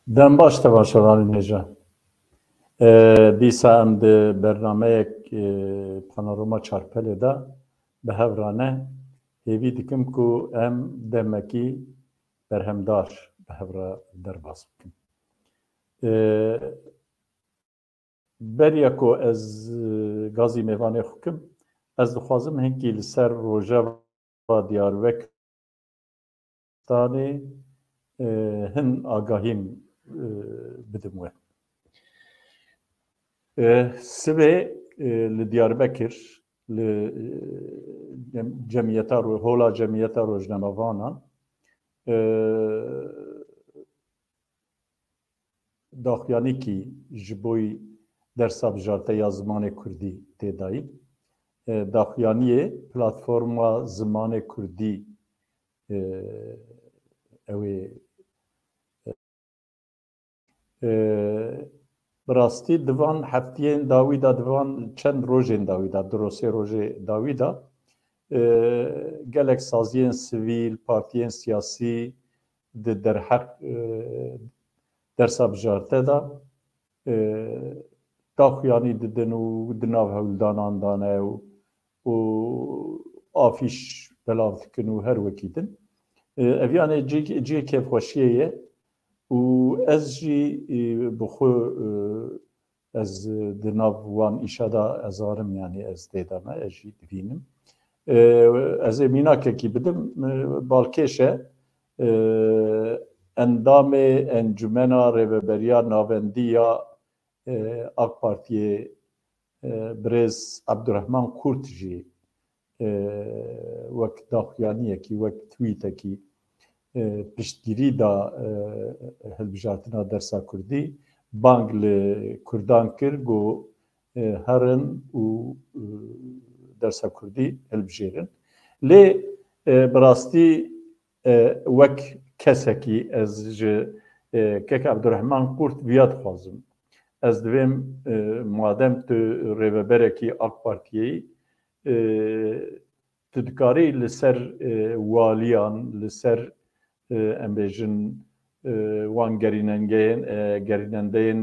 دەم باش تەماشەوانی نێژە دیسا ئەم بەرنامەیەک پانۆرما چارپەلێدا بە هەورانە هێوی دکم ku ئەم دەمەکی بەرهەمدار بە هەورە دەرباز بکەم. بەریە ku ez gazî mêvanê xwe kim, ez dixwazim hinkî li ser rojeva Diyarbekirstanê hin agahîm bidim we. Sibê li Diyarbekir li cemiyeta hola cemiyeta rojnamavanan daxuyanîkî ji bo dersa bijarteya zimanê Kurdî têdayî. Daxuyaniyê platforma zimanê Kurdî ew ê bi rastî divan heftiyên dawî da divan çend rojên dawî da dirosê rojê dawî da gelek saziyên sivîl, partiyên siyasî di derheq dersa bijarte da daxuyanî didin û di nav hewldanan dane û afîş belav dikin û her wekî din. Eviyanê ciyê kêfxweşiyê ye û ez jî bi xwe ez di nav wan îşa da ez arim yanî ez têdame ez jî dibînim. Ez ê mînakekî bidim balkêş e endamê Encumena Rêveberiya Navendiya AK Partiyê Birêz Ebdurrehman Kurt jî wek daxuyaniyekî wek twîtekî piştgirî da hilbijartina dersa Kurdî bang li Kurdan kir got herin û dersa Kurdî hilbijêrin. Lê bi rastî wek kesekî ez ji kek Ebdurrehman Kurt viya dixwazim. Ez divêm madem tu rêveberekî AK Partiyê tu dikarî li ser waliyan li ser em bêjin wan gerînendeyên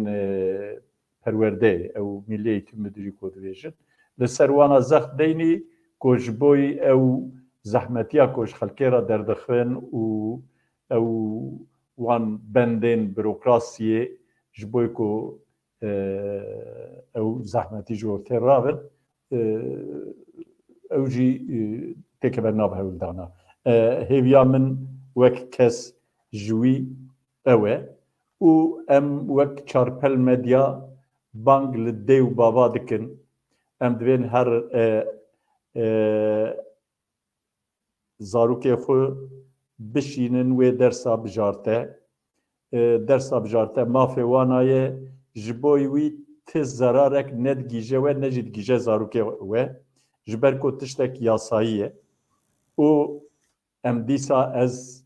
perwerdeyê ew Millî Eğitim Müdürî ku dibêjin li ser wana zext deynî ku ji bo ew zehmetiya ku ji xelkê re derdixin û ew wan bendên bürokrasiyê ji bo ku ew zehmetî ji wir tê rabin ew jî têkeve nav hewldana. Hêviya min wek kes ji wî ew e û em wek çarpel medya bang li dê û bava dikin. Em divên her zarokê xwe bişînin wê dersa bijarte. Dersa bijarte mafê wan ye ji bo wî ti zerarek nedgîje we ne jî digîje zarokê we ji ber ku tiştek yasayî ye û em dîsa ez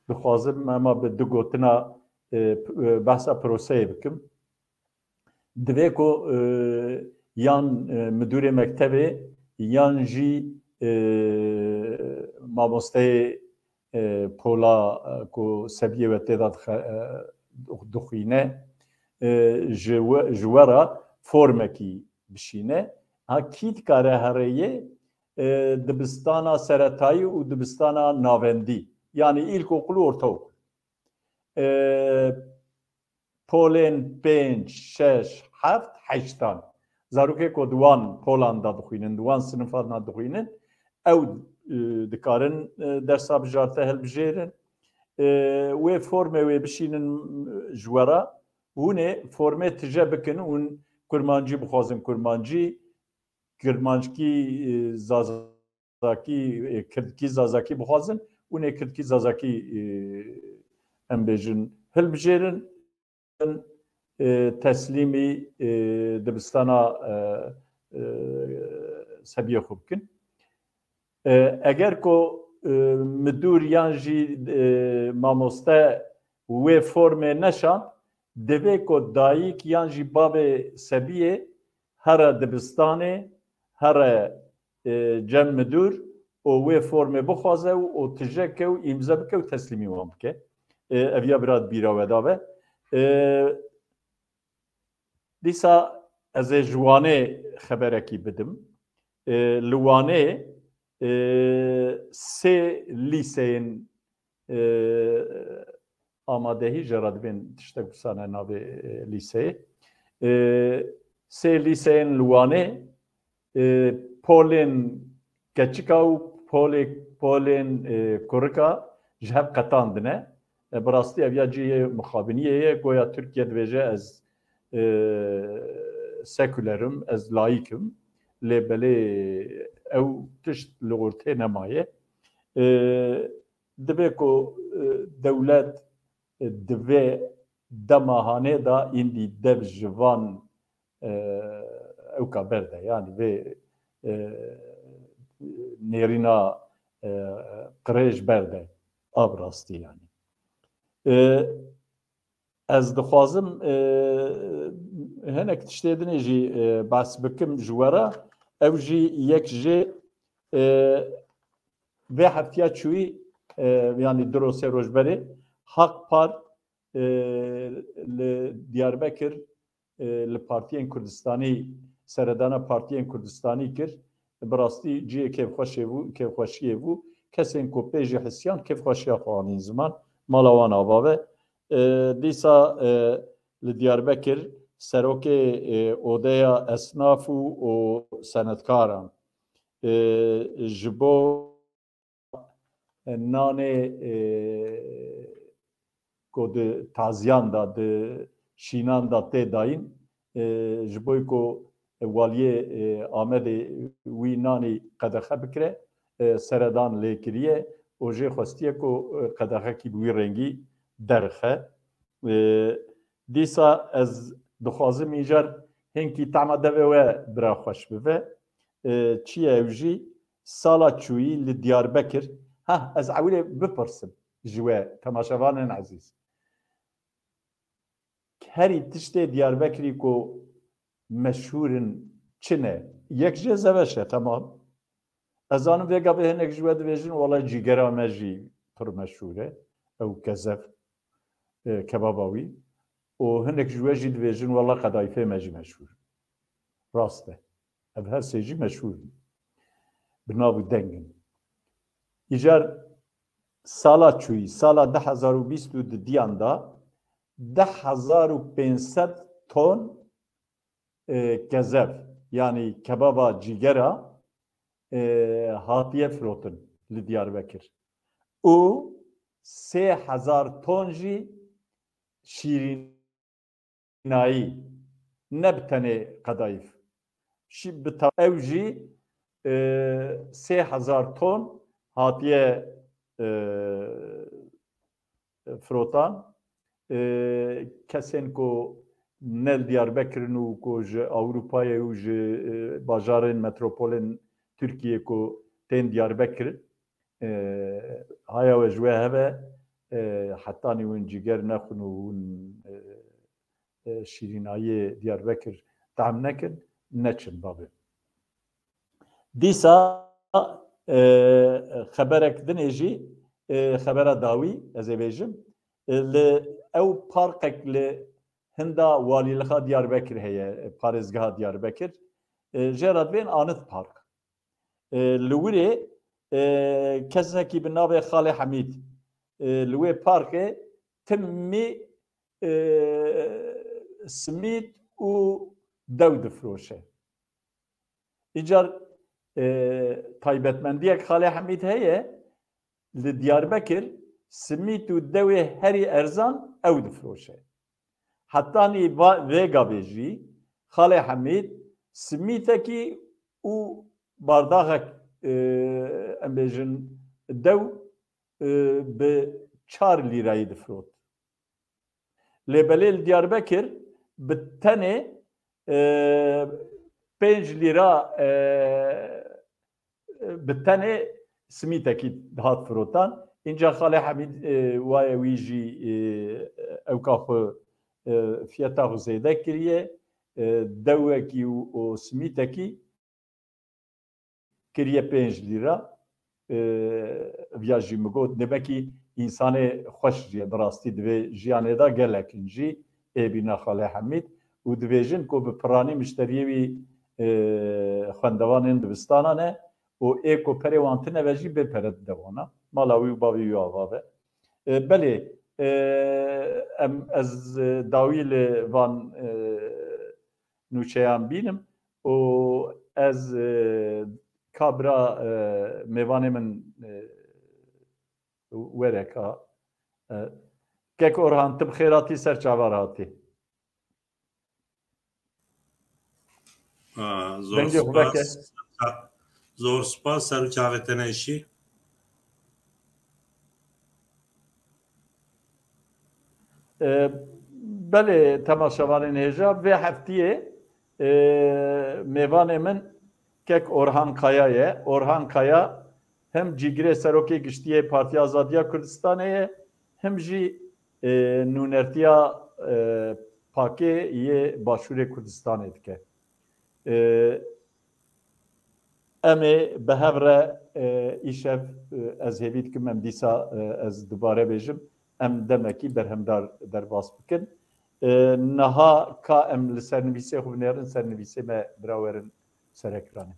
dixwazim ema bi du gotina behsa proseyê bikim. Divê ku yan müdûrê mektebê yan jî mamosteyê pola ku sebiyê we têda dixwîne ji we re formekî bişîne. Ha kî dikare herêyê dibistana seretayî û dibistana navendî yanî îlkokul û ortaokul. Polên 5, 6, 7, 8 zarokê ku di wan polan da dixwînin di wan sinifan da dixwînin ew dikarin dersa bijarte hilbijêrin wê formê wê bişînin ji we re hûnê formê tije bikin hûn kurmancî bixwazin kurmancî kirmancikî zazakî kirdkî zazakî bixwazin hûnê kirdkî zazakî em bêjin hilbijêrin teslîmî dibistana sebiyê xwe bikin. Eger ku müdûr yan jî mamoste wê formê neşan divê ku dayîk yan jî bavê sebiyê here dibistanê here cem müdûr û wê formê bixwaze û tije ke û îmze bike û teslîmî wan bike. Ev ya birad bîra we dabe. دیسا ez ê ji Wanê xeberekî bidim. Li Wanê sê lîseyên amadehî jê re dibên tiştek wisa ne navê lîseyê. Sê lîseyên li Wanê polên keçika û polên kurika ji hev qetandine. Bi rastî ev ya ciyê mixabiniyê ye goya Tirkiye dibêje ez sekülerim, ez layîkim. Lê belê ew tişt li ortê nemaye. Dibe ku dewlet divê dema hanê da îndî dev ji van ew ka berde. Yani vê nêrîna qirêj berde. Ab rastî yani. Ez dixwazim hinek tiştê dinê jî behs bikim ji we re ew jî yek jê vê heftiya çûyî yani dirosê rojberê Haq Park li Diyarbekir li Partiyên Kurdistanî seredana Partiyên Kurdistanî kir bi rastî ciyê kêfxweşiyê bû kesên ku pê jî hisiyan kêfxweşiya xwe anîn ziman mala wan ava ve dîsa li Diyarbekir serokê odeya esnaf û senetkaran ji bo nanê ku di taziyan da di şînan da tê dayîn ji bo ku waliyê Amedê wî nanî qedexe bikire seredan lê kiriye û jê xwestiye ku qedexekî bi wî rengî derxe. Dîsa ez dixwazim îcar hinkî tema devê we bira xweş bibe. Çi ye ew jî sala çûyî li Diyarbekir ez ewilê bipirsim ji we temaşevanên ezîz. Herî tiştê Diyarbekirî ku meşhûrin çi ne? Yek jê zeveş e temam. Ez zanim vê gavê hinek ji we dibêjin walay cîgera me jî pir meşhûr e. Ew kezef kebaba wî. û hinek ji we jî dibêjin wala qedayîfê me jî meşhûr. Rast e. Ev her sê jî meşhûr in. Bi nav û dengin. Îcar sala çûyî, sala 2022 di diyan da 10,500 ton kezef yani kebaba cîgera hatiye firotin li Diyarbekir. û 3,000 ton jî şîrînayî ne bi tenê qedayîf. Ew jî 3,000 ton hatiye firotan kesên ku nel Diyarbekir'in û ku ji Ewropayê û ji bajarên metropolên Tirkiyê ku tên Diyarbekir haya we ji we hebe hetanî hûn cîger nexwin û hûn şîrînayê Diyarbekir tehm nekin neçin bavê. Dîsa xeberek dinê jî xebera dawî ez ê bêjim li ew parkek li hinda walîlixa Diyarbekir heye parêzgeha Diyarbekir jê re dibên Anıt Park. Li wirê kesekî bi navê Xalê Hemîd li wê parkê timî simît û dew difiroşe. Îcar taybetmendiyek Xalê Hemîd heye li Diyarbekir simît û dewê herî erzan ew difiroşe. Hetanî vê gavê jî Xalê Hemîd simîtekî û bardaxek em bêjin dew bi 4 lîrayî difirot. Lê belê li Diyarbekir bi tenê 5 lîra bi tenê simîtekî hat firotan. Înca Xalê Hemîd waye wî jî ewka xwe fiyeta xwe zêde kiriye dewekî û simîtekî kiriye 5 lîra. Viya jî min got nebekî انسان خوش جیه براستی دوی جیانه دا گلکن جی ایبینا خاله حمید و دویجن که به پرانی مشتریوی خواندوان دبستانانه و ایکو پری وانتنه و جی بپرد دوانا مالاوی و باوی و آوابه بله از داویل وان نوچهان بینم و از کابرا میوانه من ورکا که اورهان تب خیراتی سر چاوراتی زور سپاس سر چاوتنشی بله تماشاوان هجا و هفتیه میوان من که اورهان کایایه اورهان کایا هم جیگره سروکی گشتیه پارتی آزادیا کردستانه هم جی نونرتیا پاکه یه باشور کردستانه که امی به هفره ایشف از هیوید که من دیسا از دوباره بیجم ام دمکی برهم در باس بکن نها که ام لسرنویسه خوب نیرن سرنویسه ما براورن سرکرانه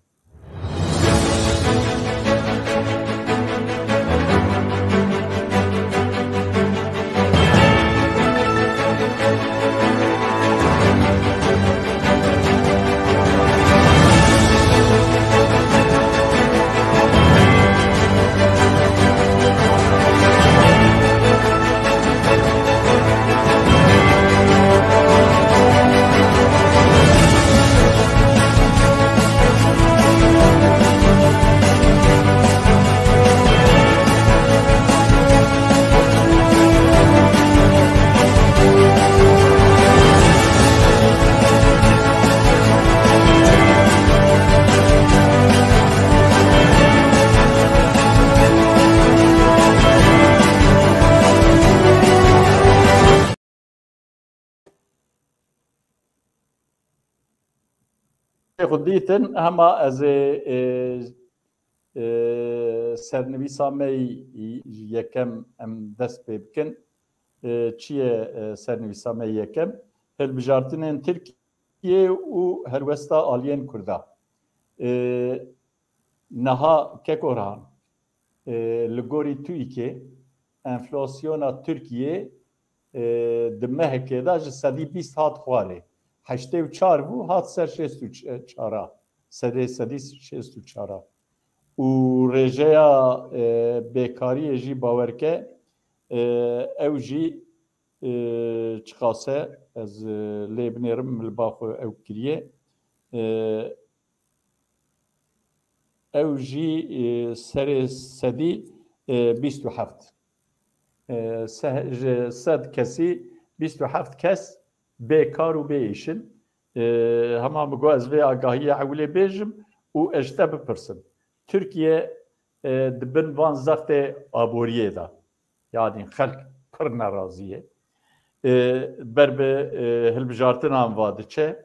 خودیتن اما از سرنویسامه یکم ام دست بکن چیه سرنویسامه یکم هلبجارتنین ترکیه و هروستا آلین کرده نها که کوران لگوری توی که انفلاسیونا ترکیه دمه که داج صدی 20 هات خواره 84 بو هات سر 64 صدی 64 و رژیا بیکاری جی باور که او جی چخاصه از لیبنیرم ملباخو او کریه او جی سر صدی 27 صد کسی 27 کس بیکار و بیشن همه بگو از وی آگاهی عولی بیجم و اجته بپرسم ترکیه دبن وان زخت آبوریه دا یعنی خلق پر نرازیه بر به هلبجارتن هم واده چه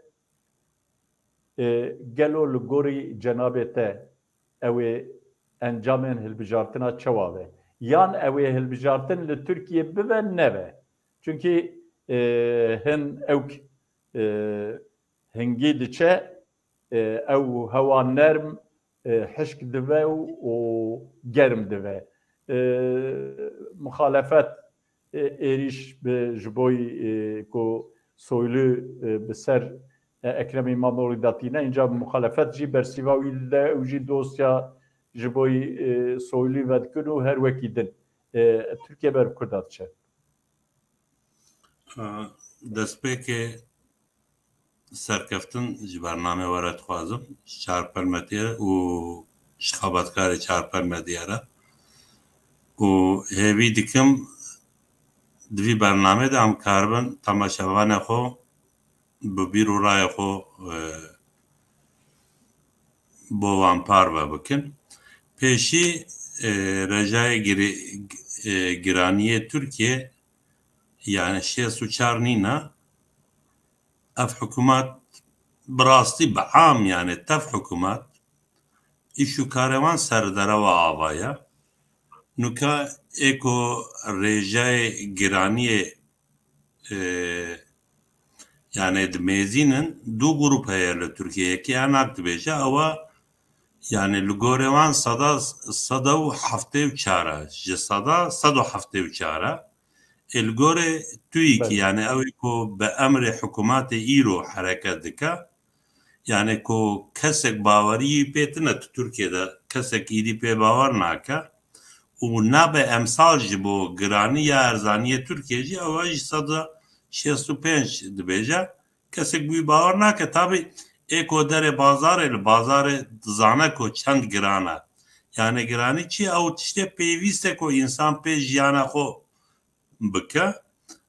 گلو لگوری جنابته اوی انجامن هلبجارتنا چوابه یان اوی هلبجارتن لترکیه ببن نوه چونکی هن اوک هنگی دچه او هوا نرم حشک دوه و گرم دوه مخالفت ایریش به جبوی کو سویلو بسر اکرم اماموری داتینه اینجا مخالفت جی برسیواوی ده او جی دوستیا جبوی سویلو ودکن و هر وکی دن ترکیه بر کردات چه دست به که سرکفتن جی برنامه وارد خوازم چارپرمتیه و شخابتکار چارپرمتیه را و هیوی دکم دوی برنامه ده هم کاربن تماشاوان خو ببیر و رای خو بو وانپار و بکن پیشی رجای گرانی ترکیه يعني شيء سوچار نينا اف حكومات براستي بعام يعني تف حكومات ايشو كاروان سردره و آوايا نوکا ایکو ریجای گرانی yani dmezinin du grup heye Türkiye'ye ki anak dibêje ewa yani li gorê wan seda û heftê û çar e ji seda sed û heftê û çar e li gorê tuyîkî yani ew ku bi emrê hikûmetê îro hereket dike yani ku kesek bawerî pê tune Tirkiyeyê kesek êdî pê bawer nake û nabe emsal ji bo giraniya erzaniyê Tirkiyeyê jî ew jî seda 65 dibêje kesek bûyî bawer nake tabi êko derê bazarê li bazarê dizane ku çend giran e yani giranî çi ew tiştê pêwîst e ku însan pê jiyana xwe bike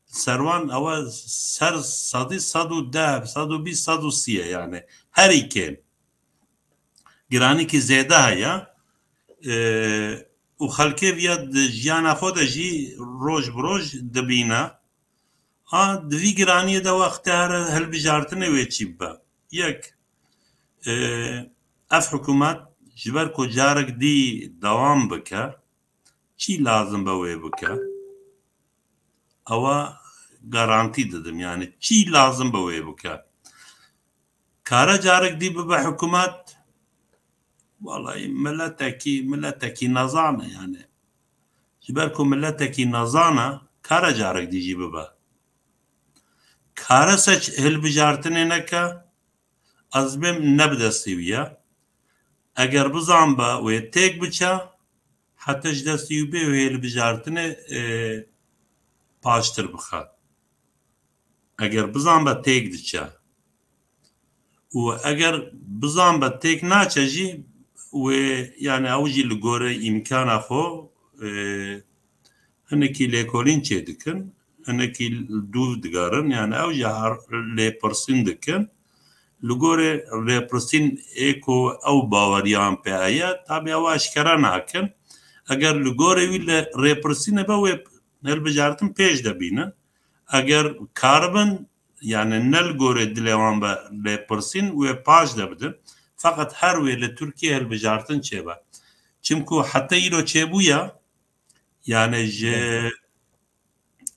serwan ew ser sedî sed û deh sed û bîst sed û sî ye yani herî kêm giranîkî zêde heye û xelkê viya di jiyana xwe de jî roj bi roj dibîne ha di vî giraniyê de wextê here hilbijartinê wê çî bibe yek ev hikûmet ji ber ku carek dî dewam bike çî lazim be wê bike ewa garantî didim yani çî lazim be wê bike kare carek dî bibe hikûmet vallahi milletekî nezan e yani ji ber ku milletekî nezan e kare carek dî jî bibe kare seç hilbijartinê neke ez bêm ne bi destê wî ye eger bizan be wê têk biçe heta ji destê wî bê wê hilbijartinê paştir bixe eger bizan be têk diçe û eger bizan be têk naçe jî wê yani ew jî li gorî îmkana xwe hinekî lêkolîn çê dikin hinekî dûv digarin yani ew jî lêpirsîn dikin li gorê rêpirsîn êko ew baweriyan pê heye tabi ew eşkere nakin eger li gorê wî rêpirsînê be wê hilbijartin pêş de bînin eger karibin yani ne li gorê dilê wan be lêpirsîn wê paş de bidin fakat her wê li Tirkiye hilbijartin çêbe çimku heta îro çêbûye yani ji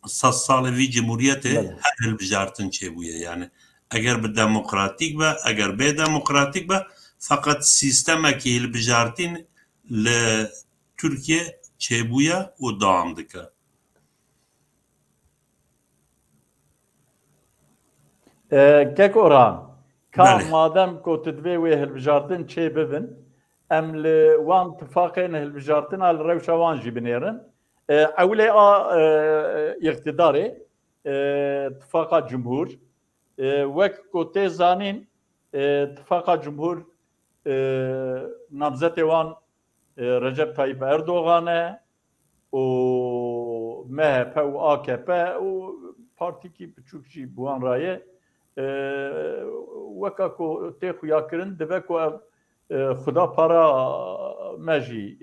sed salê vî cumhuriyetê her hilbijartin çêbûye yani eger bi demokratîk be eger bê demokratîk be fakat sîstemekî hilbijartîn li Tirkiye çêbûye û dewam dike Kek oran ka madem ku tu divê wê hilbijartin çê bibin em li wan tifaqên hilbijartina li rewşa wan jî binêrin ewlê a îqtidarê tifaqa cumhur wek ku tê zanîn tifaqa cumhur namzetê wan Recep Tayyip Erdoğan e û MHP û AKP û partîkî biçûk jî bi wan rayê weka ku tê xuya kirin dibe ku ev xuda para me jî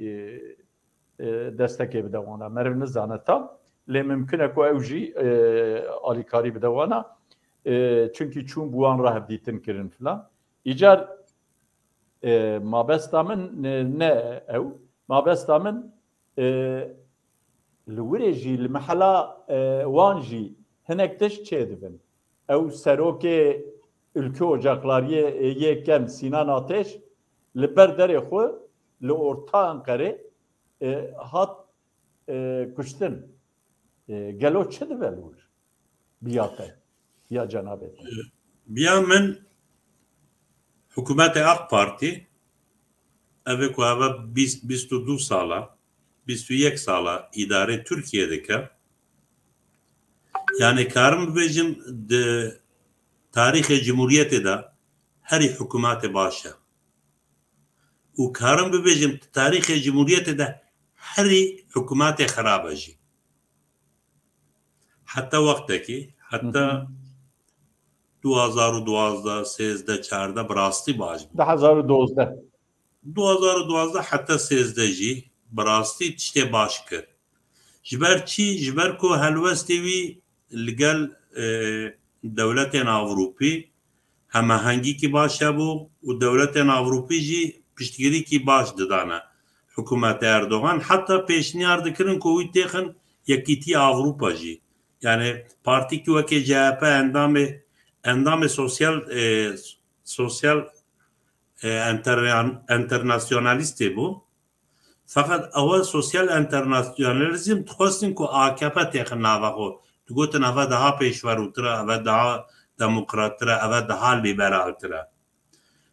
destekê bide wana meriv nizane tam lê mimkin e ku ew jî alîkarî bide wana çünkü çûn bi wan re hevdîtin kirin filan îcar mabesta min ne ew mabesta min li wirê jî li mihela wan jî hinek tişt çê dibin ew serokê Ülke Ocakları'ya yekem Sinan Ateş li ber derê xwe li Orta Ankarê hat kuştin gelo çi dibe li wir biyate ya cenab-ı biya min hikûmetê AK Parti ev ku heve 22 sala 21 sala îdarê Tirkiye dike yani karim bibêjim di tarîxê Cumhuriyetê de herî hikûmetê baş e û karim bibêjim tarîxê Cumhuriyetê de herî hikûmetê xerab e jî heta wextekî heta 2012 13 14 bi rastî baş bû 2012 2012 heta 13 jî bi rastî tiştê baş kir ji ber çî ji ber ku helwestê wî li gel dewletên Avrupî hemehengîkî baş hebû û dewletên Avrupî jî piştgirîkî baş didane حکومت اردوغان حتی پیشنیار دکرن که وی تیخن یکیتی آوروپا جی یعنی پارتی که وکی جهپا اندام سوسیال انترناسیونالیستی بو فقط اول سوسیال انترناسیونالیزم تخواستن که آکپا تیخن ناوخو تو گوتن اوه daha پیشوروتره اوه daha دموکراتره اوه daha لیبرالتره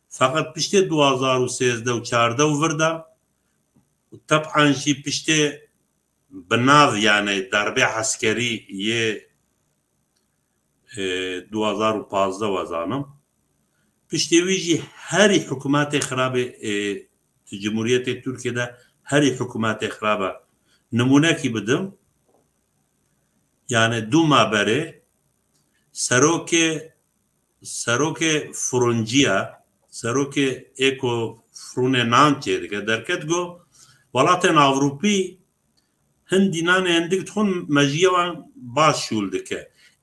فقط پشت 2013 و 14 و ورده طبعا شي پشت بناو يعني ضربه عسكري يه 2015 وزانم پشتی ویجی هری حکومت خراب جمهوریت ترکیه ده هری حکومت خرابه نمونه کی بدم yani دو مابره سروک فرونجیا سروک اکو فرون نانچه دیگه درکت گو ولاتن اوروپی هندینان هندک تون مجیوان باش شول دکه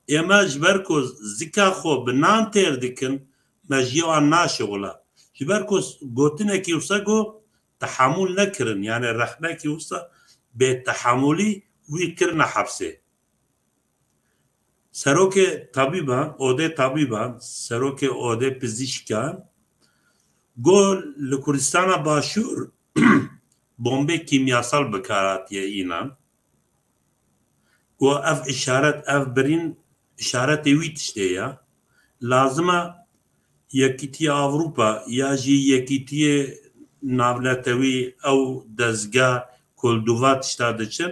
اما جبرکو زکا خو بنان تر دکن مجیوان ناشغله جبرکو گوتنه کی وسا گو تحمل نکرن يعني رخنه کی وسا به تحملی وی کرن حبسه سروک طبیبان اوده طبیبان سروک اوده پزشکان گل لکردستان باشور بمب کیمیاسال بکاراتیه اینان و اف اشارت اف برین اشارت ویتشته یا لازمه یکیتی اوروپا یا جی یکیتی ناولتوی او دزگاه کلدوات اشتاده چن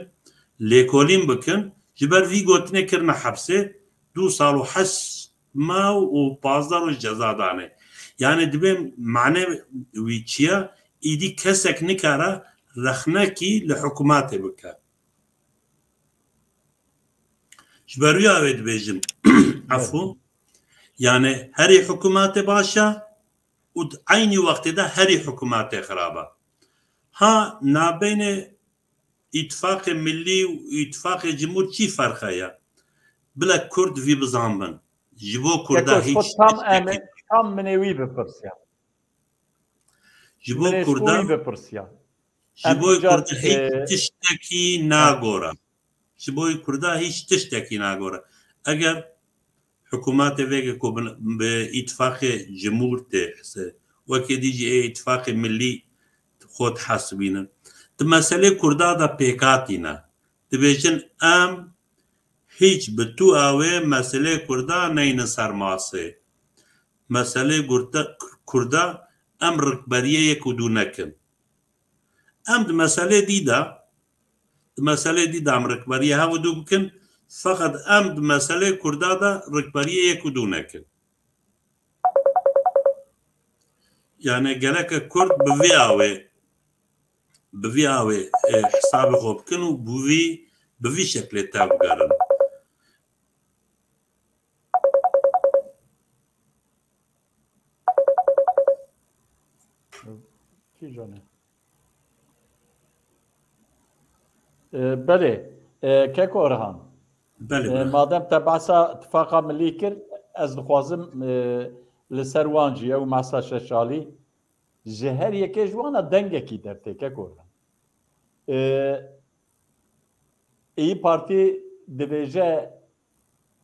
لیکولین بکن جبر وی گوتنه کرنه حبسه 2 سال و 8 ماه و 15 روز جزا دانه yani dibê mane wî çiya îdî kesek nikare rexnekî li hikûmetê bike ji ber wî avê dibêjim efû yani herî hikûmetê baş e û aynî wextê de herî hikûmetê xirab e ha navbênê îtifaqê millî û îtifaqê cumhur çi ferqe ye bilek Kurd vî bizanbin ji bo Kurda hiç tam منوی بپرسیا جبو کرده بپرسیا جبو کرده هیچ تشتکی ناگوره جبو کرده هیچ تشتکی ناگوره اگر حکومت ویگه که به اتفاق جمهور تحسه وکی دیجی اتفاق ملی خود حسبینه ده مسئله کرده ده پیکاتی نه ده بیشن ام هیچ به تو اوه مسئله کرده نین سرماسه مسئله کرده ام رکبریه یک دو نکن ام ده مسئله دیده ام رکبریه ها دو بکن فقط ام ده مسئله کرده ده رکبریه یک دو نکن yani geleke Kurd بوی آوه حساب خوب کن و بوی شکل تاب گرن بله کک اورهان بله مادام تبعثا اتفاقا ملی کرد از دخوازم لسر وانجی او مسا ششالی جهر یکی جوانا دنگه کی درته کک اورهان ای پارتی دبیجه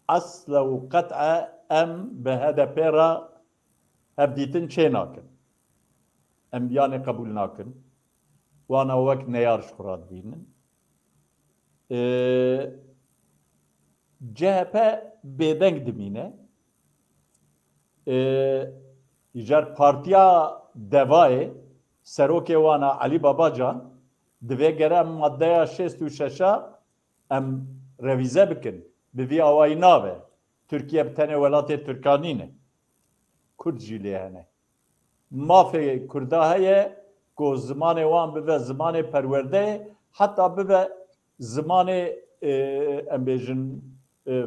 اصل و قطع ام به هدف را هبدیتن چه ناکن ام بیان قبول ناکن وانا وقت نیارش خوراد بینن CHP bedeng dimîne îcar partiya devayê serokê wan Elî Babacan divê gere maddeya 66 em revîze bikin bi vî awayî nabe Tirkiye bi tenê welatê Tirkanî ne Kurd jî lê hene mafê Kurda heye ku zimanê wan bibe zimanê perwerdeyê heta bibe zimanê em bêjin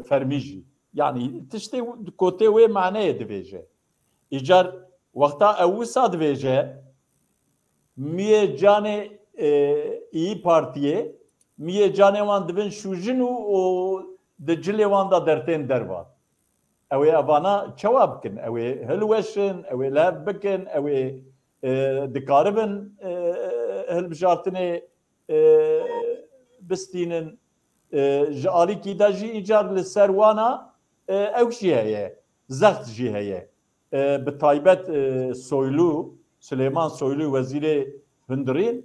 fermî jî yanî tiştê kotê wê maneyê dibêje îcar wexta ew wisa dibêje miyê canê İyi Partiye miyê canê wan dibin şûjin û di cilê wan da dertên dervan ew ê evana çawa bikin ew ê hilweşin ew ê lev bikin ew ê dikaribin هەلبژارتنێ بستینن ji alîkî de jî îcar li ser wana ew jî heye zext jî heye bi taybet Soylu Süleyman Soylu wezîrê hundirîn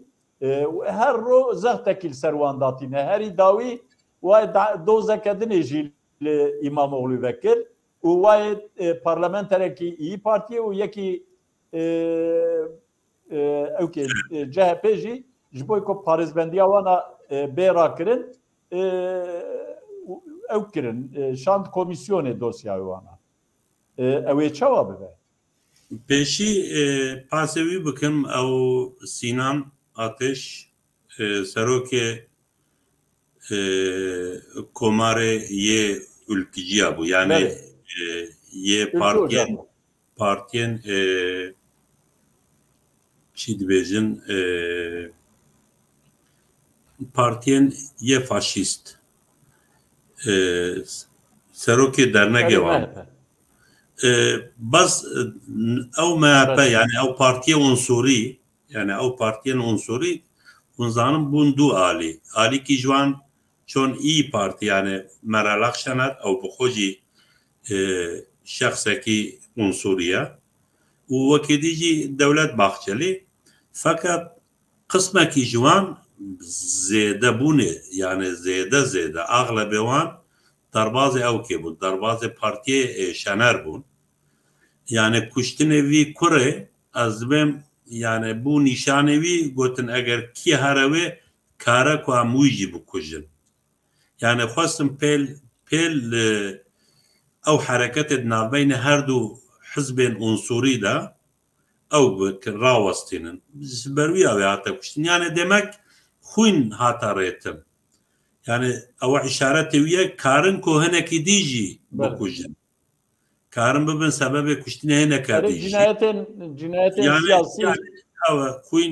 her ro zextekî li ser wan datîne herî dawî wayê dozeke dinê jî li İmamoğlu vekir û wayê parlamenterekî İYİ Partiye û yekî ewkê CHP jî ji bo ku parêzbendiya wana bê rakirin ew kirin şand komisyonê dosyayê wana ew ê çawa bibe pêşî pasê wî bikim ew Sînan Ateş serokê komarê yê ülkiciya bû yani yê partiyên çi dibêjin partiyên yê faşîst serokê dernekê wan bas ew MHP yani ew partiye unsurî yani ew partiyên unsurî hûn zanin bûn du alî alîkî ji wan çon İYİ Parti yani Meral Akşener ew bi xwe jî şexsekî unsurî ye û wekî dî jî Dewlet Bahçelî fakat qismekî ji wan zêdebûnê yani zêde axlebê wan derbazê ewkê bûn derbazê partiyê Şener bûn yani kuştinê wî kurê ez dibêm yani bû nîşanê wî gotin eger kî here wê kare ku em wî jî bikujin yani xwestin pêl ew hereketê di navbeyne her du hizbên unsurî de ew rawestînin ber wî ew ê hate kuştin yani demek xwîn hata rêtin yani ew îşaretê wî ye karin ku hinekî dî jî bikujin karin bibin sebebê kuştinê hineke dî jî cinayetên siyasî xwîn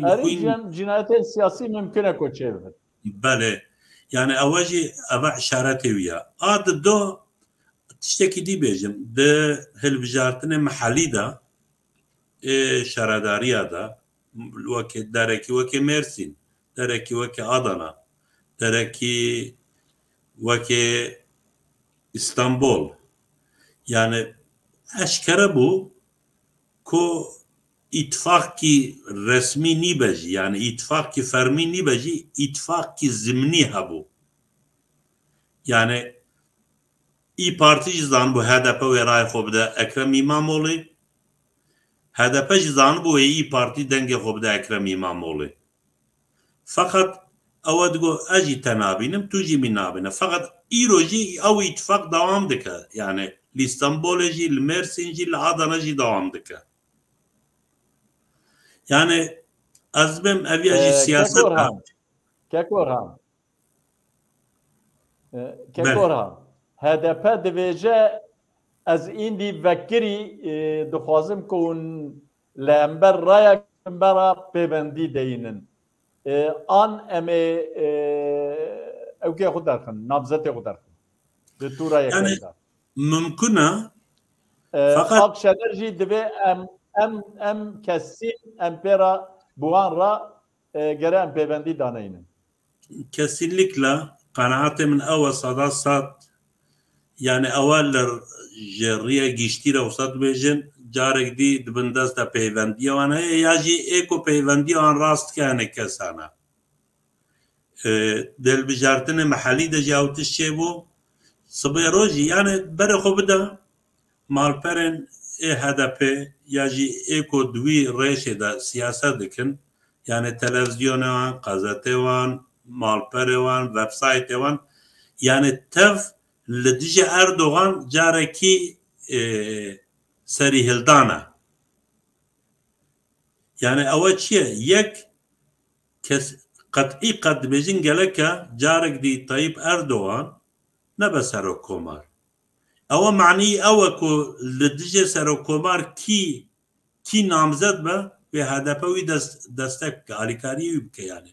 cinayetên siyasî mümkün e ku çêbibin belê yani ew jî ev îşaretê wî ye a di do tiştekî dî bêjim di hilbijartinê mihellî de şaredariya de wekî derekî wekî Mêrsîn derekî wekî Adana derekî wekî İstanbul yani eşkere bû ku îtifakî resmî nîbe jî yani îtifakî fermî nîbe jî îtifakî zimnî hebû yani İYİ Parti jî zanibû HDP wê rayê xwe bide Ekrem İmamoğlu HDP jî zanibû wê İYİ Parti dengê xwe bide Ekrem İmamoğlu fakat ew digo ez jî te nabînim tu jî min nabîne fakat îro jî ew îtifak dewam dike yani li İstanbolê jî li Mêrsîn jî li Adana jî dewam dike yani ez dibêm ev ya jî siyaset Kekorhan HDP dibêje ez îndî vekirî dixwazim ku hûn li ember raya bera pêbendî deyînin an em ê ewkê xwe derxin nabzetê xwe derxin di tûrayekê de mümkün e fakat Akşener jî divê em kesîn em pêra buwan ra gere em pêbendî daneynin kesinlikle qenaetê min ew e seda sed yani ewel ji rêya giştî re wisa dibêjin carek dî dibin desta peyvendiya wan heye ya jî êko peyvendiya wan rast dike hinek kesan e delbijartinê mihellî de jî ew tişt çêbû sibê rojî yani berê xwe bide malperên HDP ya jî êko di wî rêşê de siyaset dikin yani televizyonê wan gazetê wan malperê wan websaytê wan yani tev li dijî Erdogan carekî serî hildan e yani ew çi ye yek kes qetî qet dibêjin geleke carek dî Tayyip Erdogan nebe serokkomar ew manî ew e ku li dijî serokkomar kî namzet be wê HDP wî destek bike alîkariyê wî bike yani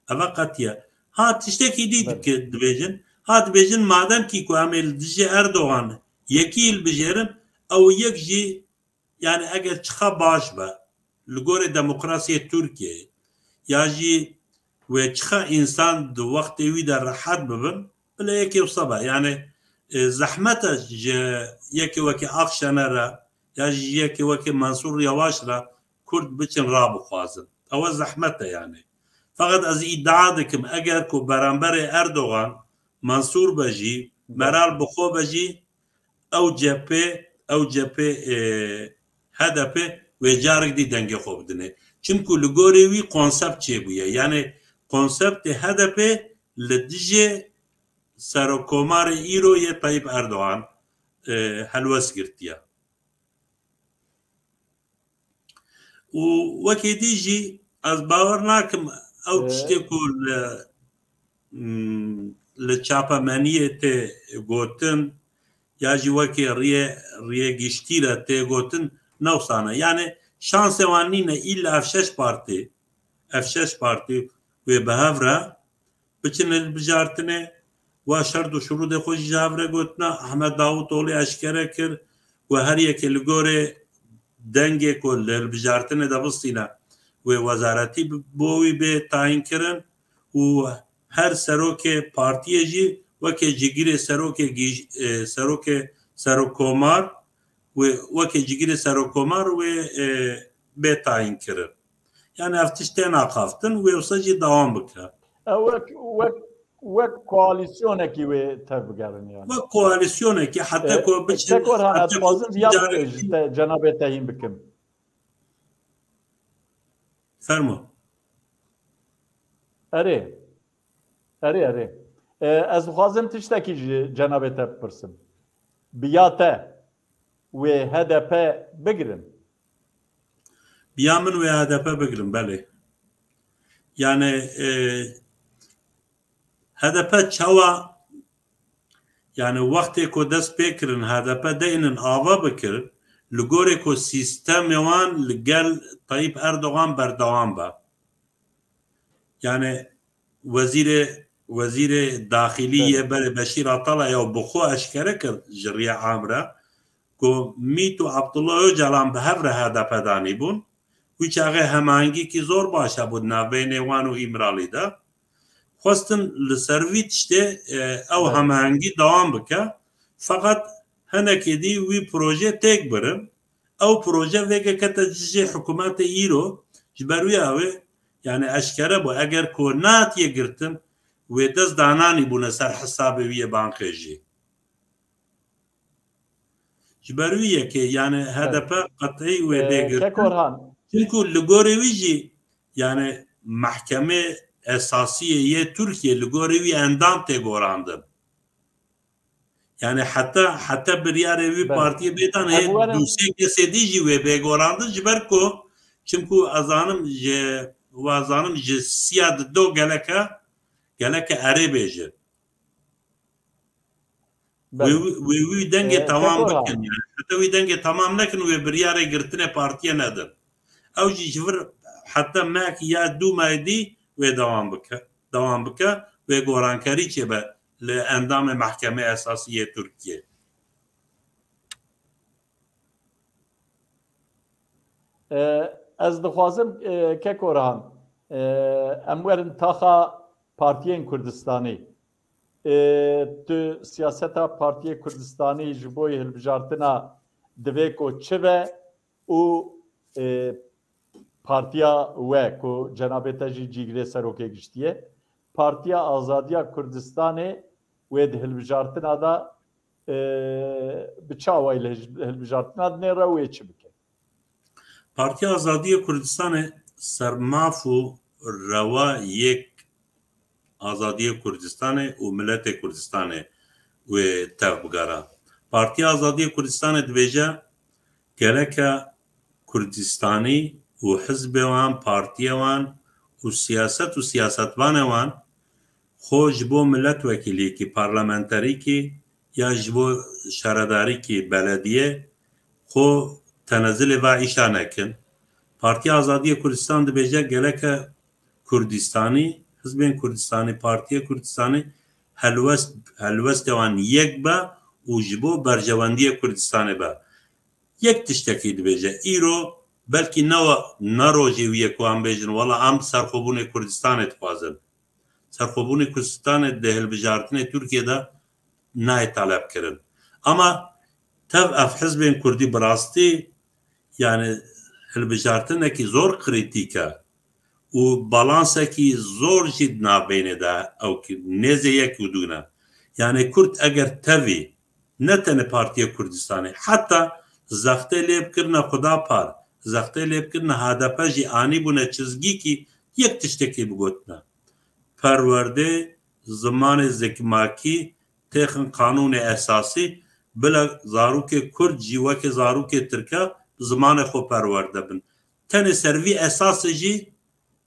ev qetiye ha tiştekî dî dibêjin ha dibêjin madem kî ku em ê li dijî Erdogan yekî hilbijêrin ew yek jî yani eger çiqa baş be li gorî demokrasiyê Tirkiyeyê یا جی و چخه انسان دو وقت وی در راحت ببن بلا یکی وصبا يعني زحمته یکی وکی افشانه را یا یکی وکی منصور یواش را کرد بچن را بخوازن او زحمته يعني فقط از ادعا دکم اگر کو برانبر اردوغان منصور بجی مرال بخو بجی او جبه هدفه و جارك دي دنگه خوب دنه چمکو لگوری وی کنسپت چه بویه یعنی کنسپت هدفه لدیجه سرکومار ایرو یه طیب اردوغان هلوس گرتیا و وکی دیجی از باور ناکم او تشتی کو لچاپمانیه ته گوتن یا جی وکی ریه گشتی را ته گوتن نوسانه یعنی شانس وانینه ایل افشش پارتی و به هفره بچنه بجارتنه و شرط و شروط خوش جاوره گوتنا احمد داوود اولی اشکره کرد و هر یکی لگوره دنگه کل بجارتنه دبستینا و وزارتی بوی به تعیین کرن و هر سروک پارتی جی وکی جگیر سروک سروکومار وکی جگیر سروکومار و به تعیین کرن yani eftişten akaftın ve sadece devam bıkra. Ve koalisyona ki ve tabigarın yani. Ve koalisyona ki hatta ko biçim tekrar hatta bazı diğer Cenab-ı Tayin bikim. Fermo. Arı. Az xwazim tiştekî ji Cenab-ı Tayin pirsim. Biyate ve HDP bigirin. Biyamın ve HDP bigirin beli. Yani HDP çava yani vakti ko dest pêkirin HDP deynin ava bikirin li gorê ku sîstemê wan li gel Tayyip Erdogan berdewam be. Yani wezîrê daxiliyê berê Beşîr Atala ya bixwe eşkere kir ji rêya Amra ku Mît û Abdullah Öcalan bi hev re HDP danîbûn wî çaxê hemahengîkî zor baş hebû navbênê wan û İmralî de xwestin li ser vî tiştê ew hemahengî dewam bike feqet hinekê dî wî proje têk birin ew proje vêkekete cî hikûmetê îro ji ber wî ew ê yani eşkere bû eger ku natiye girtin wê dest dananî bûne ser hesabê wî yê bankê jî ji ber wî yekê yani HDP qetî wê dê girtin çünkü li gorê wî jî yani mahkeme esasiyê Türkiye li gorê wî endam tê gorandin yani heta biryarê wî partiyê bêdan hê dûsê kesê dî jî wê bêgorandin ji ber ku çünkü wazanim ji siya di do geleke erê bêje wê dengê tamam bikin heta wî dengê tamam nekin wê biryarê girtinê partiye nedin ew jî ji vir heta mekî ya dû maydî wê devam bike wê gorankerî çêbe li endamê Mahkeme Esasiyê Türkiye. Ez dixwazim Kekoran em werin taxa Partiyên Kurdistanê tu siyaseta Partiyê Kurdistanê ji bo hilbijartina divê ku çi ve û partiya we ku Cenab-ı Te jî cîgirê serokê giştiye Partiya Azadiya Kurdistanê wê di hilbijartina da bi çawa hilbijartina dinê re wê çi bike? Partiya Azadiya Kurdistanê sermaf û rewa yek Azadiya Kurdistanê û Miletê Kurdistanê wê tev bigara. Partiya Azadiya Kurdistanê dibêje geleke Kurdistanî û hizbê wan, partiyê wan û siyaset û siyasetvanê wan xwe ji bo milletvekîliyekî, parlamenterîkî ya ji bo şaredarîkî belediye xwe tenezilê ve îşa nekin. Partiya Azadiya Kurdistan dibêje geleke Kurdistanî, hizbên Kurdistanî, Partiya Kurdistanî helwestê wan yek be û ji bo berjewendiyê Kurdistanê be. Yek tiştekî dibêje. Îro بلکی نروجی ویه که هم بیجن والا هم سرخوبون کردستان اتخوازن سرخوبون کردستان ده هلبجارتن ترکیه ده نه طلب کرن اما تف اف حزب کردی براستی yani هلبجارتنه کی زور کریتیکه و بالانسه کی زور جد نابینه ده او کی نزه یک ودونه yani Kürt eğer tavi ne tane partiye Kürdistan'ı hatta zaxte leb kirna xuda par zaxte leb kirna HDP ji ani bune çizgi ki yek tişteki bugotna perverde zamanı zekmaki texin kanunu esası bila zaruke Kürt jivake zaruke Türkiye zamanı xo perverde bin tane servi esası ji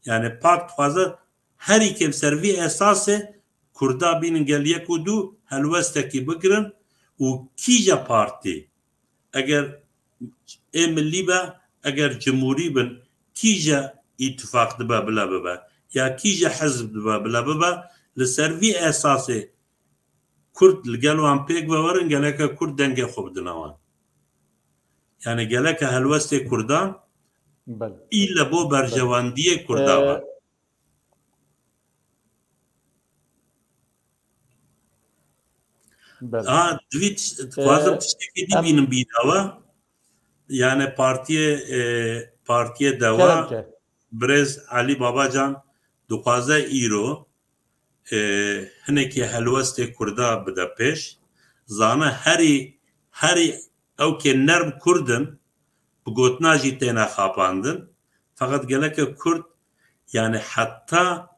yani pakt fazla her ikem servi esası Kurda binin geliye kudu helvesteki bıkırın u kija parti eğer milli be eğer cumhuri bin kija ittifak dibe bila bibe ya kija hizb dibe bila bibe li servi esası Kürt li gelwan pek ve varın geleke Kürt denge xubdina wan yani geleke helveste Kurdan illa bo berjevandiye Kurda var دوید خوازم تشتکی دی بینم بیداوا yani partiye deva brez Ali Babacan dukaze îro hinekî helwestê Kurda bide pêş zana herî ew kê nerm Kurdin bi gotina jî têne xapandin feqet geleke Kurd yani hatta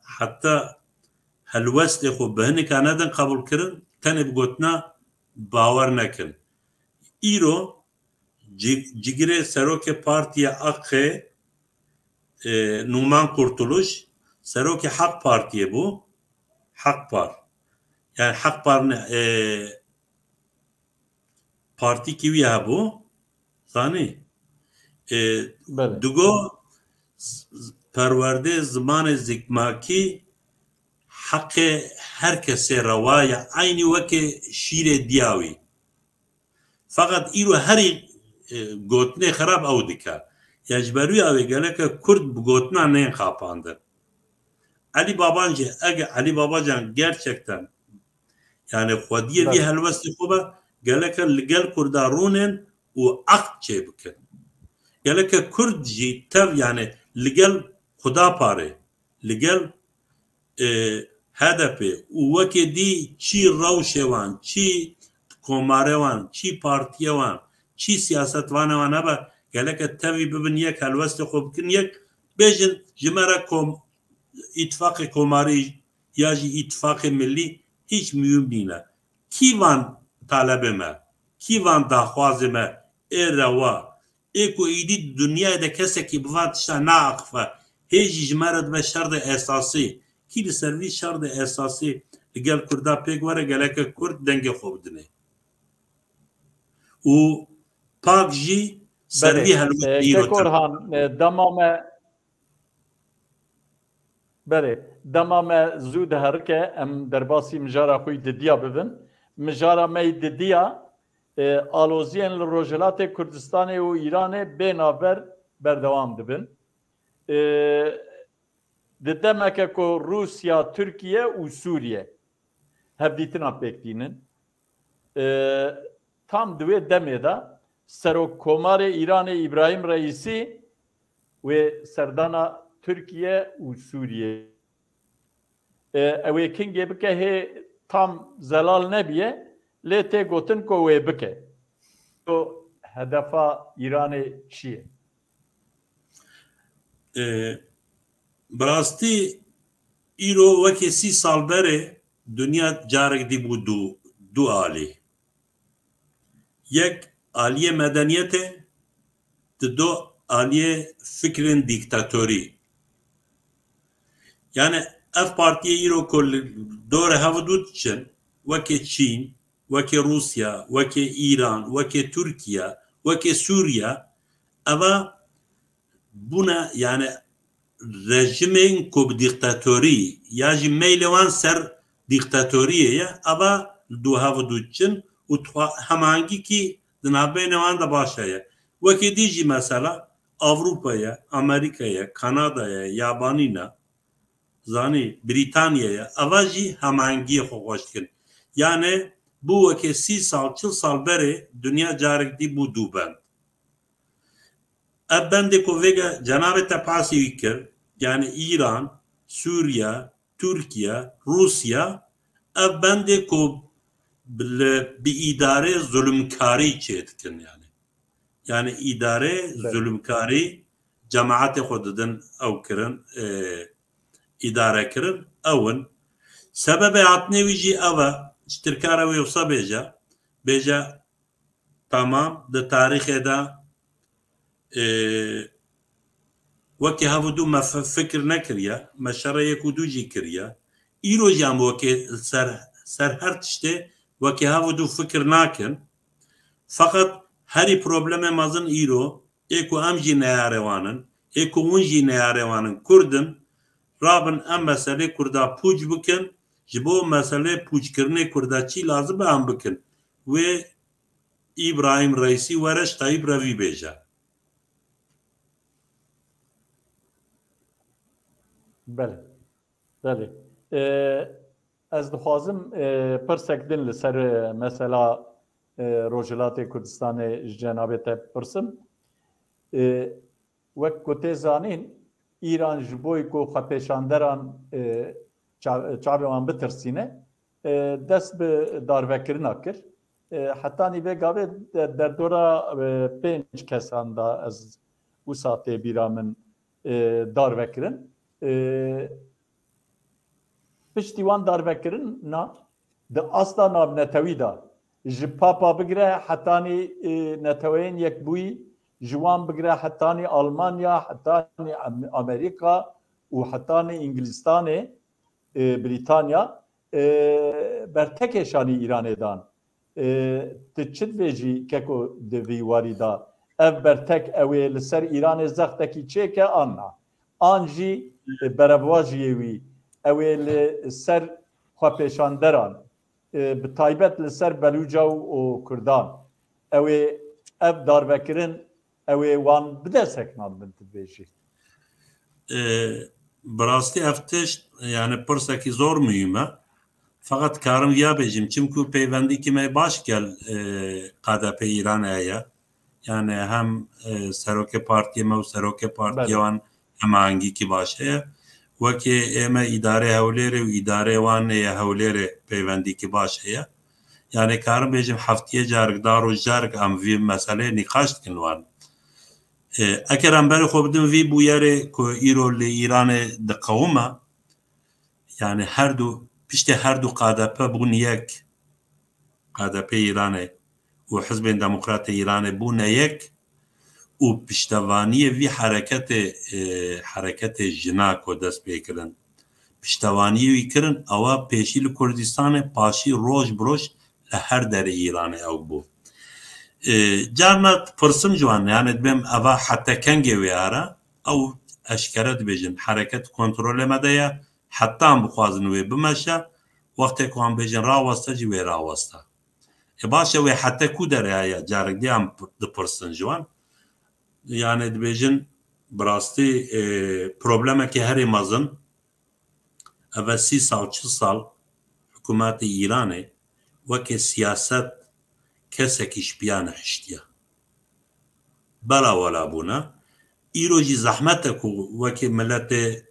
helwestê xwe bi hineka nedin qebûl kirin tenê bi gotina bawer nekin îro cigirê serokê partiya Aqê Numan Kurtuluş serokê Haq Partiye bû Haqpar yani Haqpar partîkî wî hebû zanî digo perwerdê zimanê zikmakî Hakkı herkese revaya aynı veke şire diyavi. Fakat iro her gotne xarab avdika. Yajberu ave geleke Kürt bu gotna ne kapandı. Ali Babancı eğer Ali Babacan gerçekten yani xwediye bir helvesti kuba geleke ligel Kurdarunen u akçe bikin. Geleke Kürt ji tev yani ligel xuda pare ligel HDP u weke dî çi rewşê wan çi komarê wan çi partiyê wan çi siyasetvanê wan hebe geleke tevî bibin yek helwestê xwe bikin yek bêjin ji me re îtifaqê komarî ya jî îtifaqê millî hiç mühim nîne kîvan talebê me kîvan daxwazê me ê rewa ê ku êdî dunyayê de kesekî bi van tişta naaxife hêjî ji me re dibe şerda esasî ki li servî şerda esasî li gel Kurda pêk were geleke Kurd dengê xwe bidine û pak jî servî helwestî Orhan dema me zû diherike em derbasî mijara xwe didiya bibin mijara me didiya aloziyên li Rojhilatê Kurdistanê û Îranê bênaber berdewam dibin di demeke ku Rusya, Türkiye û Sûriye hevdîtina pêkdînin tam di wê demê de Serokkomarê Îranê İbrahim Reîsî wê serdana Türkiye û Sûriye ew ê kingê bike hê tam zelal nebiye lê tê gotin ku wê bike o hedefa Îranê çi ye براستی ایرو وکی 30 سال بره دنیا جارک دی بود دو آلی یک آلیه مدنیت دو آلیه فکرین دیکتاتوری yani ev partiye îro kol dore hevdût çin weke Çîn weke Rusya weke İran weke Türkiye weke Suriye eva buna yani rejimên ku bi dîktatorî ya jî meylê wan ser dîktatoriyê ye eva du hevdût çin û hemangîkî di navbênê wan de baş heye wekê dî jî mesela Avrupa'ya, Amerika'ya, Kanada'ya, Yabanina, zani Britanya'ya avaji hemengiye hoşkin. Yani bu vaki 30 sal, 40 sal beri dünya carikti bu duben. Ebben ko vega cenab-ı tepasi vikir, yani İran, Suriye, Türkiye, Rusya, ebben ko bir idare zulümkari çetkin yani. Yani idare zulümkari cemaat-i xududun ev kirin, idare kirin, evin. Sebebi hatnevici eva, iştirkara ve yoksa beja, tamam, de tarihe da وەکی هەڤدوو مە فکر نەکریا مەشەڕەیەک و دووجی کریا ئیرۆژیان وەکێ سەر هەر تشتێ وەکی هەڤدوو فکر ناکەن فقط هەری پرۆبلەمێ مەزن ئیرۆ ئێک و ئەم ژی نەیارێوانن ئێک و ون ژی نەیارێوانن کوردن رابن ئەم مەسەلەی کوردا پوچ بکەن ji bo meselê pûçkirinê Kurda çî lazim be em bikin wê İbrahim Reîsî were ji Tayyip revî bêje. Belê, belê. Ez dixwazim pirsek din li ser mesela Rojhilatê Kurdistanê ji cenabê te pirsim. Wek ku tê zanîn İran ji bo ku xwepêşanderan çavê wan bitirsîne dest bi darvekirina kir. Heta nîvê gavê derdora 5 kesan da ez wisa tê bîra min darvekirin. Piştî wan darvekirin na di asla navnetewî da ji papa bigire hetanî neteweyên yekbûyî ji wan bigire hetanî Almanya, hetanî Amerîka û hetanî Ingilistanê, Britanya bertekê şanî Îranê dan. Ti çi divê jî keko di vî warî da ev bertek ew ê li ser Îranê zextekî çêke an na. An jî berevajiyê wî ew ê li ser xwepêşanderan bi taybet li ser Belûca û Kurdan ew ê ev darvekirin ew ê wan bidesteknan bin tu dibêjî. Bi rastî ev tişt yani pirsekî zor mühim e fakat karim viya bêjim çimku peywendîkî me baş gel KDP Îranê heye yani hem Serokê Partiyê me û Serokê Partiya wan hemahengîkî baş heye wekê ême îdarê Hewlêrê û îdarê wan ê Hewlêrê peywendîkî baş heye yani karim bêjim heftiye carik da roj carik em vî meselê nîqaş dikin wan eger em berê xwe bidin vî bûyerê ku îro li Îranê diqewime yani her du piştî her du KDP bûn yek KDP Îranê û Hizbên Demokratê Îranê bûne yek û piştevaniyê vî hereketê jina ku dest pê kirin piştevaniyê wî kirin ewa pêşî li Kurdistanê paşî roj bi roj li her derê Îranê ew bû. Carna pirsim ji wan yani dibêm eva heta kengê wê are ew eşkere dibêjin hereket kontrolê me de ye heta em bixwazin wê bimeşe wextê ku em bêjin raweste jî wê raweste. Baş e wê heta ku derê heye carek dê em dipirsin ji wan yani dibêjin bi rastî problemekî herê mezin ev 30 sal 40 sal hikûmetê Îranê wekî siyaset kesekî ji piya nehiştiye bela welabûne îro jî zehmet e ku wekî milletê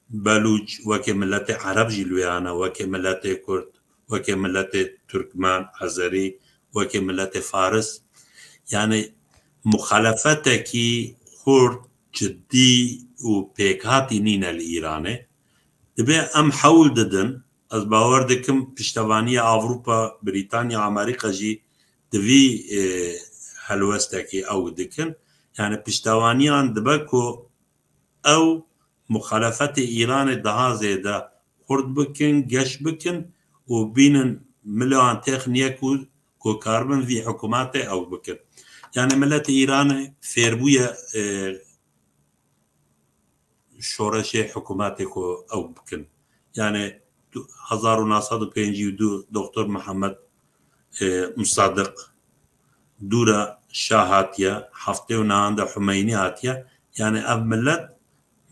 Belûc wekî milletê Ereb jî li wê hene wekî milletê Kurd wekî milletê Türkmen Hezerî wekî milletê Faris yani muxalefetekî xurt ciddî û pêkhatî nîne li Îranê dibe em hewl didin ez bawer dikim piştevaniya Avrupa Britanya Amerîka jî di vî helwestekî ew dikin yani piştevaniyan dibe ku ew muxalefetê Îranê daha zêde xurt bikin geş bikin û bînin milan texniye ku karbin vî hikûmetê ew bikin yani milletê Îranê fêrbûye şoreşê hikûmetê ku ew bikin yani 1952 Doktor Muhammed Musadık دوورە شا هاتیە هەفتێ و ناوەندە حومەینی هاتیە یعنی ئەم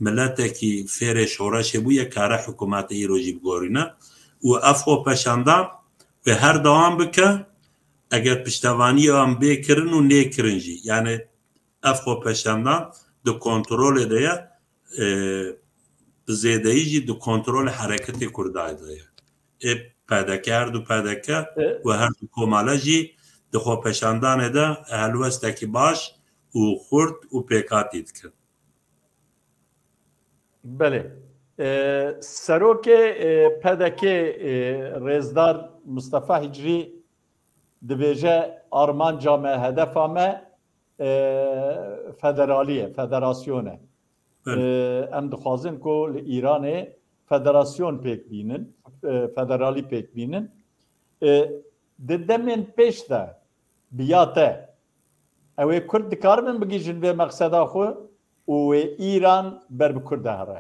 ملەتێکی فێرێ شۆڕەشێ بوویە کارە حکوومەتە ئیرۆژی بگۆڕینە و ئەف خۆ پەشاندان و هەر دەوام بکە ئەگەر پشتەوانی ئەوان بێکردن و نێکردنجی یعنی ئەف خۆ پەشاندان دو کۆنترۆلێ دەیە بزێدەیژی دو کۆنترۆلی حرەکەتی کوردایدەیە پادەکە هەردوو پادەکە و هەردوو کۆمەڵەژی دخۆ پەشاندانێدا هەلوەستێکی باش و خورد و پێکاتی دکرد بله سەرۆکێ پەدەکێ ڕێزدار مستەفا هیجری دەبێژە ئارمانجا me hedefa me federaliye federasyone em dixwazin ku li Îranê federasyon pêk bînin federalî pêk bînin di demên pêş de biya te ew ê Kurd dikaribin bigîjin vê meqseda xwe û wê Îran ber bi Kurd de here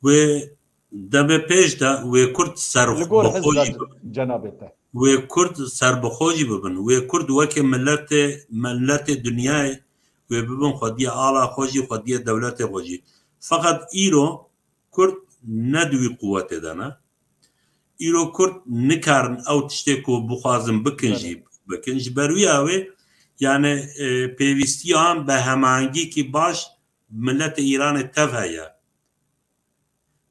wê demê pêş de wê Kurd cenabê te wê Kurd serbixwecî bibin wê Kurd wekî milletê dunyayê wê bibin xwediya ala xwe jî xwediya dewletê xwe jî feqet îro Kurd ne di wî quwetê de ne îro Kurd nikarin ew tiştê ku bixwazin bikin jî bikin ji ber wî wê yani pêwîstiyan bi hemahengîkî baş milletê Îranê tev heye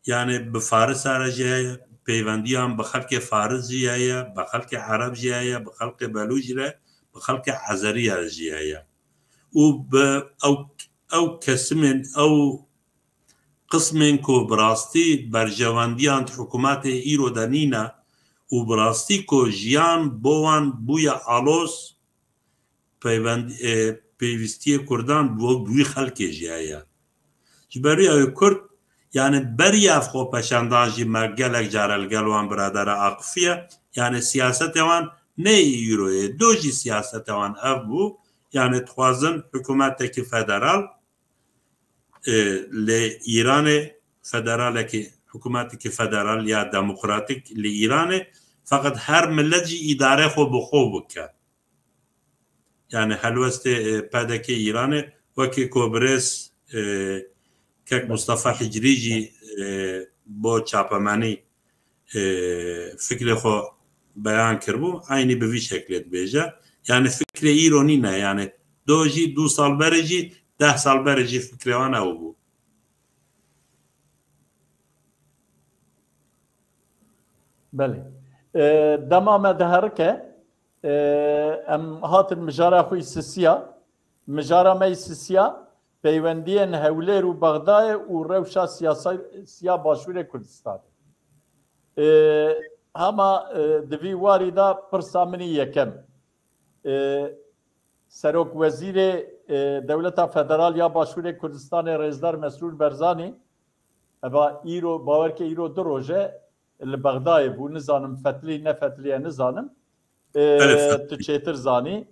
yani bi Farisa re jî heye peyvendiyan bi xelkê Faris jî heye bi xelkê Ereb jî heye bi xelkê Belûc re bi xelkê Ezerî re jî heye û bi ew kesimên ew qismên ku bi rastî berjewendiyan hikûmetê îro de nîne û bi rastî ku jiyan bo wan bûye alos pêwîstiyê Kurdan bi wî xelkê jî heye ji ber wî ew Kurd yani beriya ev xwepeşandan jî me gelek care li gel wan biradera Aqifî yani siyasetê wan ne îroyê do jî siyasetê wan ev bû yani dixwazin hikûmetekî federal li Îranê federalekî hikûmetekî federal ya demokratîk li Îranê feqet her millet jî îdare xwe bi xwe bike yani helwestê pedekê Îranê wekî Kobrês kek Mustafa Hicrî jî bo çapemenî fikrê xwe beyan kirbû aynî bi vî şeklê dibêje yani fikrê îro nîne yani do jî 2 sal berê jî 10 sal berê jî fikrê wan ew bû belê dema me diherike em hatin mijara xwe sisiya mijara me sisiya peywendiyên Hewlêr û Bexdayê û rewşa siya Başûrê Kurdistan hema di vî warî da pirsa min yekem Serokwezîrê Dewleta Federal ya Başûrê Kurdistanê Rêzdar Mesrûr Berzanî eva îro bawerke îro du roje li Bexdayê bû nizanim fetilî ne fetiliye nizanim tu çêtir zanî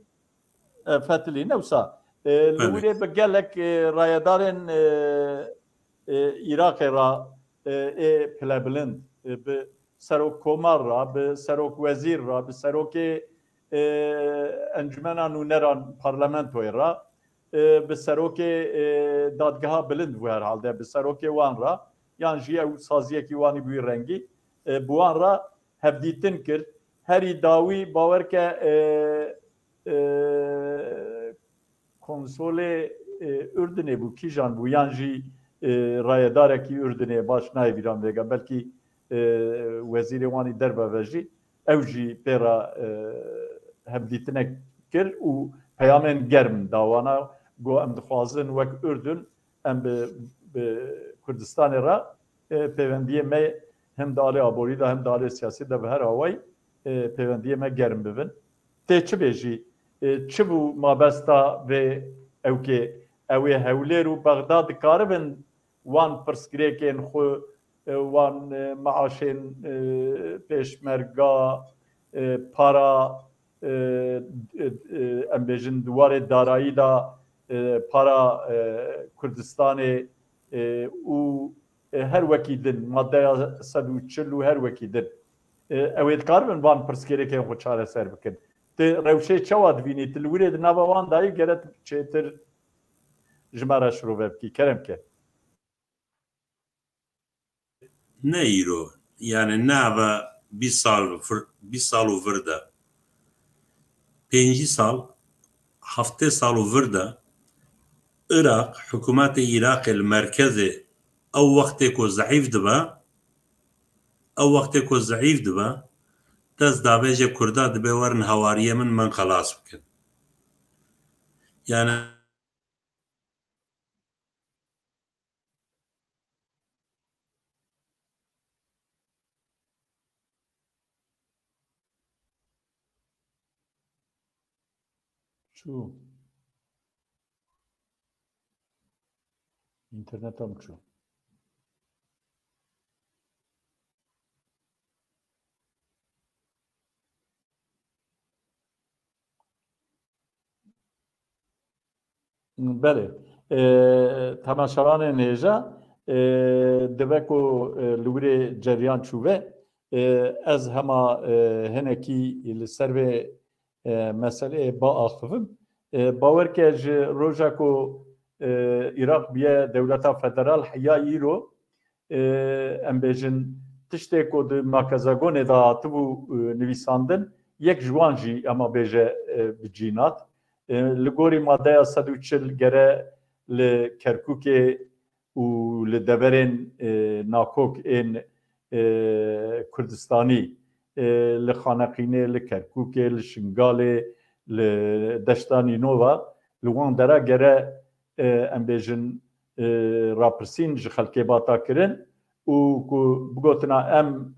fetilî newsa li wîrê bi gelek rayedarên Iraqê ra ê pilebilind bi serokkomar ra bi serokwezîr ra bi serokê encumena nûneran parlamentoyê ra bi serokê dadgeha bilind bû herhalde bi serokê wan ra yan jî ew saziyekî wanî bûyî rengî bi wan ra hevdîtin kir herî dawî bawerke konsolê Ürdünê bû kîjan bû yan jî rayedarekî Ürdünê baş nayê bîran vêga belkî wezîrê wanî derve ve jî ew jî pêra hevdîtinek kir û peyamên germ dawana got em dixwazin wek Ürdün em bi Kurdistanê ra peywendiyê me hem de alê aborî de hem de alê siyasî de bi her awayî peywendiyê me germ bibin tê çi bêjî çi bû mabesta vê ewkê ew ê Hewlêr û Bexda dikaribin wan pirsgirêkên xwe wan maaşên pêşmerga para em bêjin duwarê darayî da para Kurdistanê û her wekî din maddeya 140 û her wekî din ew ê dikaribin van pirsgirêkên xwe çareser bikin روشê çawa divînî tu li wirê di nava wan dayî gere çêtir ji me re şirove bikî keremke. Ne îro yani nava 20 sal û vir de 5 sal heftê sal û vir de Iraq hikûmetê Iraqê li merkezê ew wextê ku zeîf dibe dest davêje Kurda dibe werin hewariyê min xelas bikin. Yani Çû internetam çû. Belê temaşevanên hêja dibe ku li wirê cereyan çûve ez hema hinekî li ser vê meseleyê biaxivim. Bawerke ji roja ku Iraq biye dewleta federal hiya îro em bêjin tiştê ku di Markezagonê de hatibû nivîsandin yek ji wan jî ema bêje bi cînat. Li gorî madeya 140 gere li Kerkûkê û li deverên nakok ên Kurdistanî li Xaneqînê, li Kerkûkê, li Şingalê, li deşta Nînova li wan dere gere em bêjin rapirsîn ji xelkê bata kirin û ku bigotina em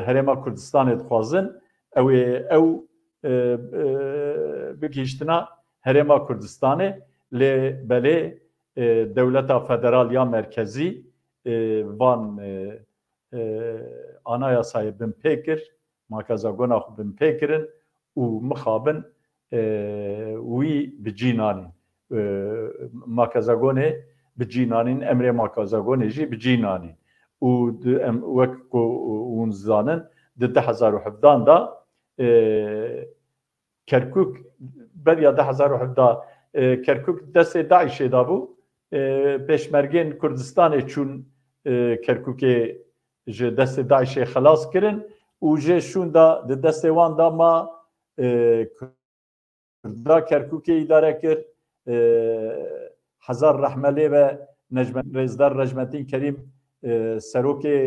Herêma Kurdistanê dixwazin ew bigihîştina Herêma Kurdistanê lê belê dewleta federal ya merkezî van anayasayê bin pê kir, Markezagona xwe bin pê kirin û mixabin wî bicînanîn. Markezagonê bicînanîn, emrê Markezagonê jî bicînanîn. û em wek ku hûn zanin di 2017 da Kerkûk beriya 2017 Kerkûk destê Daişê dabû. Pêşmergên Kurdistanê çûn Kerkûkê ji destê Daişê xelas kirin û jê şûn da di destê wan da ma Kurda Kerkûkê îdare kir. Hezar Rehmelê ve Rêzdar Necmettin Kerîm serokê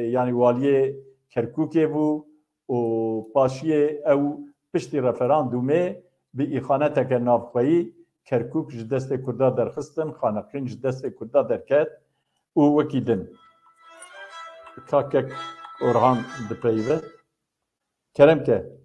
yani waliyê Kerkûkê bû û paşiyê ew piştî referandûmê bi îxaneteke navxweyî Kerkûk ji destê Kurda derxistin, Xaneqîn ji destê Kurda derket û wekî din. Kakek Orhan dipeyive. Keremke.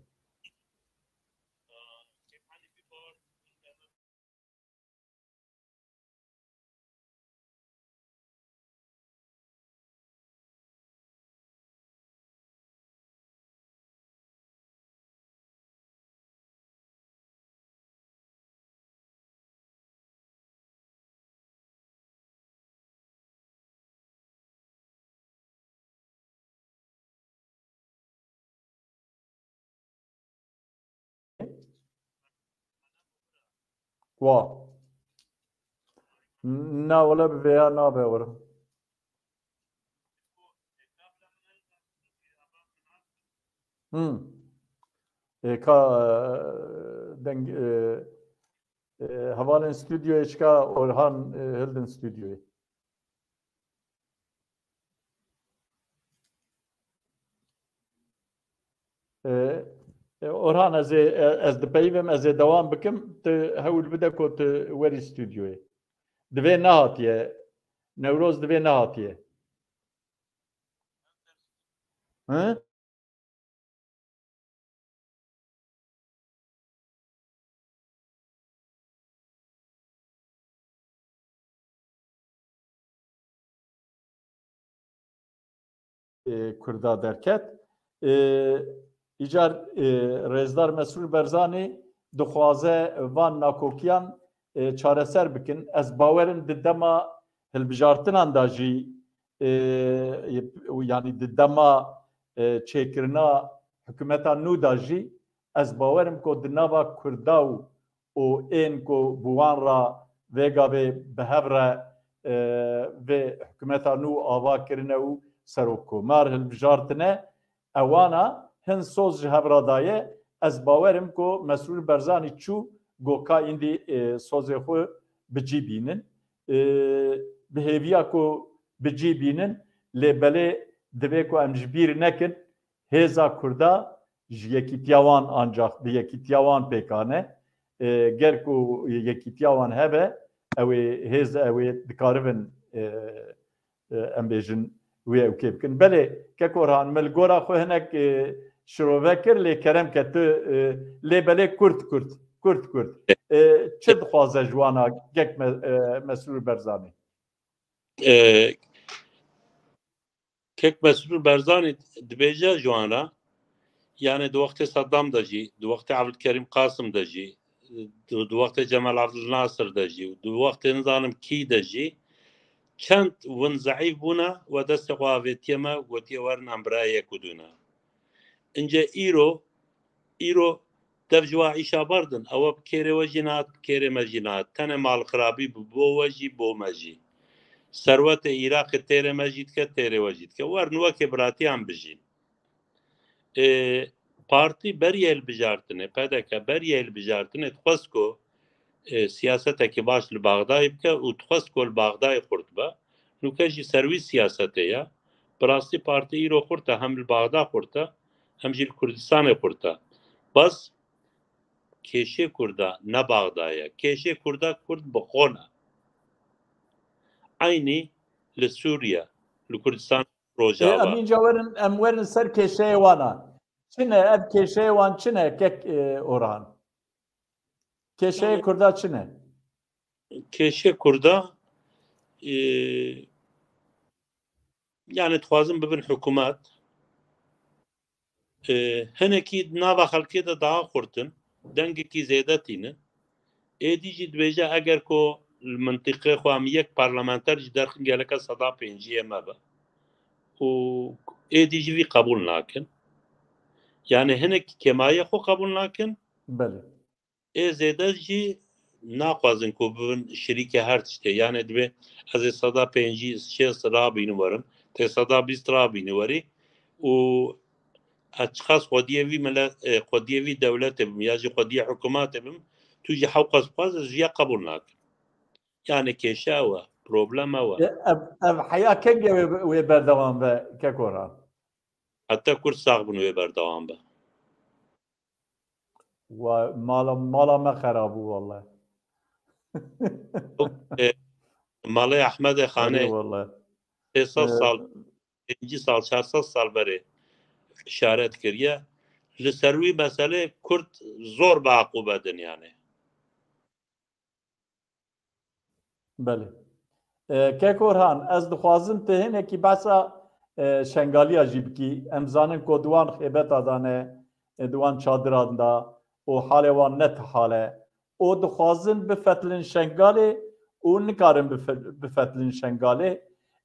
Wa na wala bi vêya nabe werim. Ka deng hevalên stûdyoyê çika Orhan hildin stûdyoyê. Orhan ez dipeyivim ez ê dewam bikim tu hewil bide ku tu werî stûdyoyê. Divê nehatiye. Newroz divê nehatiye. Kurda derket. İcar Rêzdar Mesrûr Berzanî dixwaze van nakokiyan çareser bikin. Ez bawerim di dema hilbijartinan da jî yani di dema çêkirina hikûmeta nû da jî ez bawerim ku di nava Kurda û ên ku buwan ra vêgavê bi hev re vê hikûmeta nû ava kirine û serokkomar hilbijartine ewana hin soz ji hev ra daye ez bawerim ku Mesrûr Barzanî çû goka îndî sozê xwe bicîbînin bihêviya ku bicîbînin lê belê divê ku em ji bîr nekin hêza Kurda ji yekîtiya wan ancak bi yekîtiya wan pêkane ger ku yekîtiya wan hebe ew ê hêz ew ê dikaribin em bêjin wê ew kê bikin belê Kekoran milgora xwe hinek şirove kir lê kerem ke tu lê belê Kurd çi dixwaze ji wan a gek Mesrûr Barzanî Kek Mesrûr Barzanî dibêje ji wan re yani di wextê Saddam de jî di wextê Abdulkerîm Qasim de jî di wextê Cemal Abdülnasir de jî di wextê nizanim kî de jî çend win zeîf bûne we destê xwe avêtiye me gotiye werin em birayê yek bidûne ince îro dev ji we îşa berdin ew bi kêrê we jî nehat bi kêrê me jî nehat tenê malxirabî bo we jî bo me jî serwetê Iraqê têrê me jî dike têrê we jî dike werin wekê biratiyan bijîn partî beriye hilbijartinê PDK beriye hilbijartinê dixwest ku siyasetekî baş li Baxdayê bike û dixwest ku li Baxdayê xurt be nûke jî serwî siyasetê ye bi rastî partî îro xurt e hem li Baxda xurt e hem jî li Kurdistanê xurt e bes kêşê Kurda ne Baxda ye kêşê Kurda Kurd bi xwe ne aynî li Sûriye li Kurdistan Rojava Emînca werin em werin ser kêşeyê wan a çi ne ev kêşeyê wan çi ne kek Orhan kêşeyê Kurda çi ne kêşê Kurda yani dixwazin bibin hikûmet hinekî nava xelkê de daha xurtin dengekî zêde tînin êdî jî dibêje eger ku li mintiqê xwe em yek parlamenter ji derxin geleka seda pênciyê me be û êdî jî vî qebûl nakin yani hinekî kemayê xwe qebûl nakin belê ê zêde jî naxwazin ku bibin şerîkê her tiştê yani divê ez ê seda pêncî şêst rabînim werim tê seda bîst rabînî werî û ez çiqas xwediyê vî millet xwediyê vî dewletê bim ya jî xwediyê hikûmetê bim tu jî hew qas bixwaz ez jî qebûl nakim yani kêşe ew e problema ew e ev heya kengê wê berdewam be Kekoran heta Kurd sax bin wê berdewam be mala me xerab bû walleh malê Ehmedê Xanê 300 sal 5 sal 400 sal berê işaret kiriye li ser wî meselê Kurd zor beaqûbe din yani belê Kekorhan ez dixwazim tu hinekî behsa şengaliya jî bikî em zanin ku diwan xêbeta dane diwan çadiran da û halê wan ne tihale û dixwazin bifetilin şengalê û nikarin bifetilin şengalê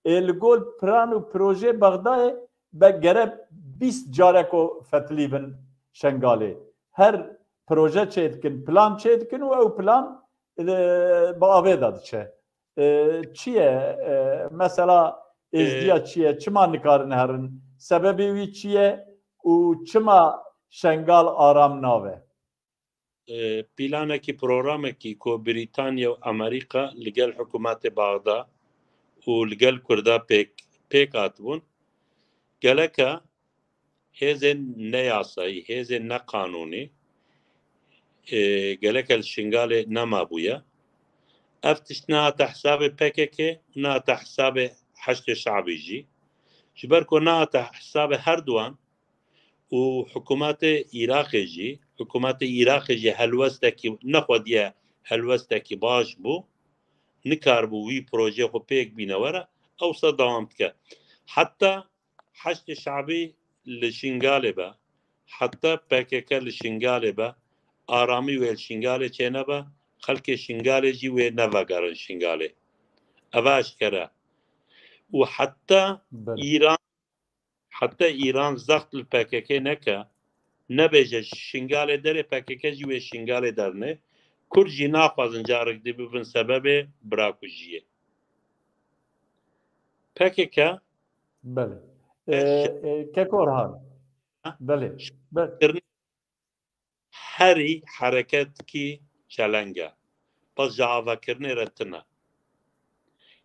li gol plan û proje Baxdayê gerek 20 carek o fetilîbin şengalê her proje çê dikin plan çê dikin û ew plan bi avê de diçe çi ye mesela êzdiya çi ye çima nikarin herin sebebê wî çi ye û çima şengal aram nabe planekî programekî ku Brîtanya û Amerîka li gel hikûmetê Baxda û li gel Kurda pêk hatibûn geleka hêzên neyasayî hêzên neqanûnî geleka li şingalê nemabûye ev tişt nehate hesabê PKK nehate hesabê Heştê Şeعبî jî ji ber ku nehate hesabê her duwan û hikûmetê Iraqê jî hikûmetê Iraqê jî helwestekî nexwediye helwestekî baş bû nikarbû wî projê xwe pêk bîne were ewsa dewam dike heta Heştê Şeعبî li şingalê be heta PKK li şingalê be aramî wê li şingalê çênebe xelkê şingalê jî wê nevegerin şingalê ev eşkere û heta İran zext li PKK neke نبیجه شنگال داره PKK جوی شنگال درنه کرد جی ناخوازن جارک دی ببن سبب براکوجیه PKK بله ککورهان بله بله هری حرکت کی چلنگه پس جاوا کرنه رتنه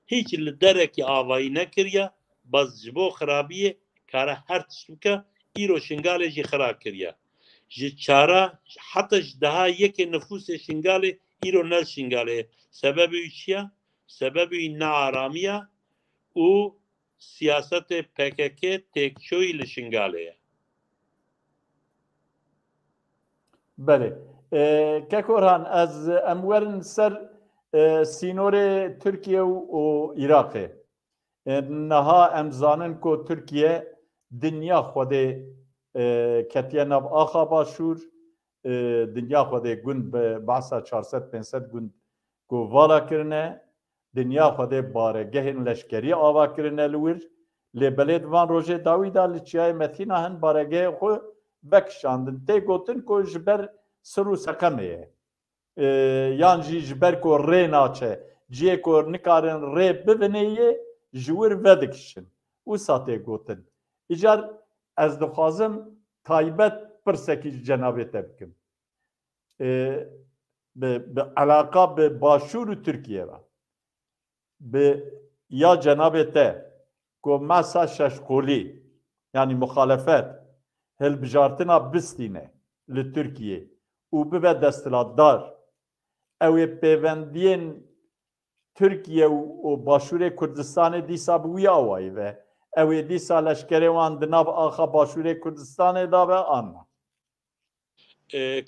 هیچ لدرکی آوایی نکریه بس جبو خرابیه کاره هر تشبکه ایرو شنگاله جی خراب کریه جی چاره حتی جدها یک نفوس شنگاله ایرو نل شنگاله سببی چیه؟ سببی نارامیه و سیاست PKK تکچوی لشنگاله بله ککورهان از امورن سر سینور ترکیه و عراقه نها امزانن کو ترکیه دنیا خوده کتیه نو آخا باشور دنیا خوده گوند به بحثا 400-500 گوند کو والا کرنه دنیا خوده بارگهن لشکری آوا کرنه لور لبلد وان روژه داویدا لچیای متینا هن بارگه خو بکشاندن تی گوتن کو جبر سرو سقمه یان جبر کو ری ناچه جیه کو نکارن ری ببنیه جور ودکشن و ساته گوتن ایجار از دخوازم تایبت پرسکی جنابه تبکم به علاقه به باشور ترکیه را به یا جنابه ته که مسا ششقولی یعنی مخالفت هل بجارتنا بستینه لترکیه و به دستلاتدار او پیوندین ترکیه و باشور کردستان دیسا بوی آوایی و او دیسا لشکره وان دناب آخا باشور کردستان دابه آنها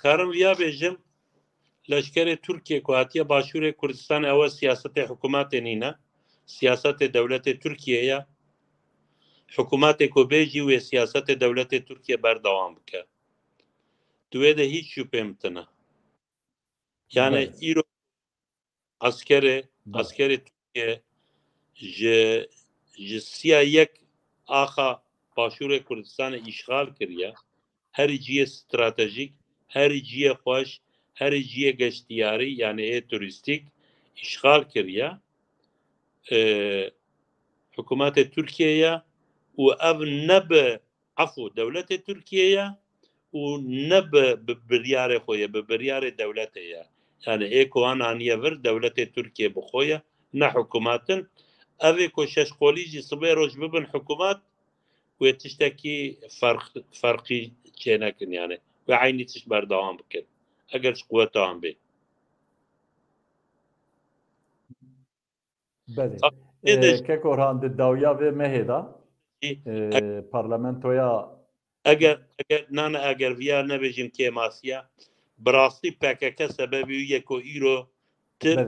کارم ویا بیجم لشکر ترکیه که هاتیه باشور کردستان او سیاست حکومت نینه سیاست دولت ترکیه یا حکومت که بیجی و سیاست دولت ترکیه بردوام بکه دوی ده هیچ شوپه امتنه یعنی ایرو عسکر ترکیه جسیا یک آخا باشور کردستان اشغال کریه هر جیه استراتژیک هر جیه خوش هر جیه گشتیاری یعنی توریستیک اشغال کریه حکومت ترکیه و او نب عفو دولت ترکیه و نب ببریار خویه ببریار دولته yani ekoan aniye ver devlete Türkiye bixoye ne hükümetin ev ko şeşkolî sibê roj bibin hükümet ve tiştekî farkî çênekin yani ve aynî tiş berdewam bikin eger ji quwetan bê Belê kekorhan di dawiya vê mehê da parlamentoya eger nane eger viya nebêjim kêmasiya bi rastî PKK sebebî ye ku îro tir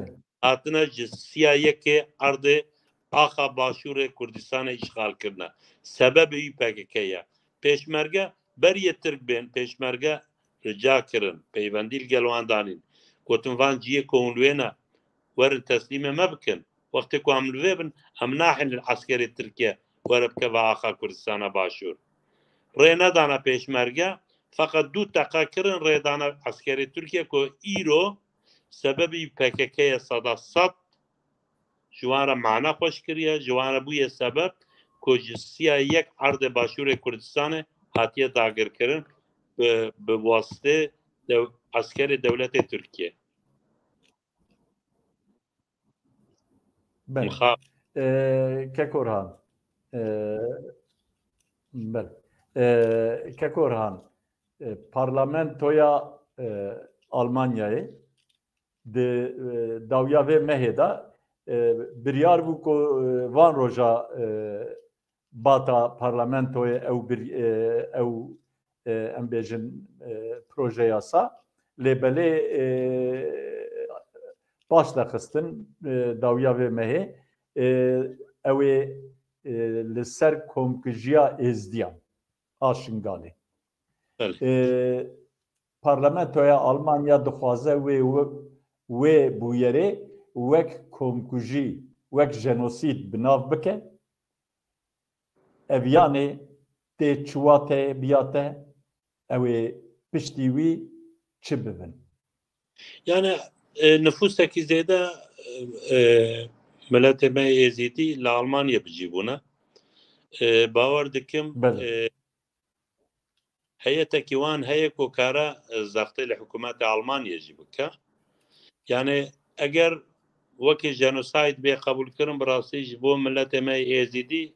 hatine ji siya yekê erdê axa Başûrê Kurdistanê îşgal kirine sebebî PKK ye pêşmerge beriye Tirk bên pêşmerge rica kirin peywendî li gel wan danîn gotin van ciyê ku hûn li wê ne werin teslîmê me bikin wextê ku em li vê bin em naxin li eskerê Tirkiye were bikeve axa Kurdistana Başûr rê nedana pêşmerge fakat du teqa kirin rêdana eskerê Tirkiye ku îro sebebî PKK'ye sada sed ji wan re mana xweş kiriye ji wan re bûye sebeb ku ji siya yek erdê Başûrê Kurdistanê hatiye dagirkirin bi wasitê eskerê dewletê Tirkiye kekorhan kekorhan parlamentoya Almanya'yı de dawiya vê mehê da biryar bû ku van roja bata parlamentoyê ew em bêjin proje yasa lêbelê baş dixistin dawiya vê mehê ew ê li ser komkijiya êzdiyan a şingalê parlamentoya Almanya dixwaze wê bûyerê wek komkujî wek jenosîd binav bike ev yanê tê çiwa te biya te ew piştî wî çi bibin? Yani nüfustaki zêde miletê me êzîdî li Almanya bicîbûne. Bawer dikim heyetekî wan heye ku kare zextê li hikûmetê Almanyê jî bike. Yani eger wekî jenosayid bê qebûlkirin bi rastî ji bo miletê me êzîdî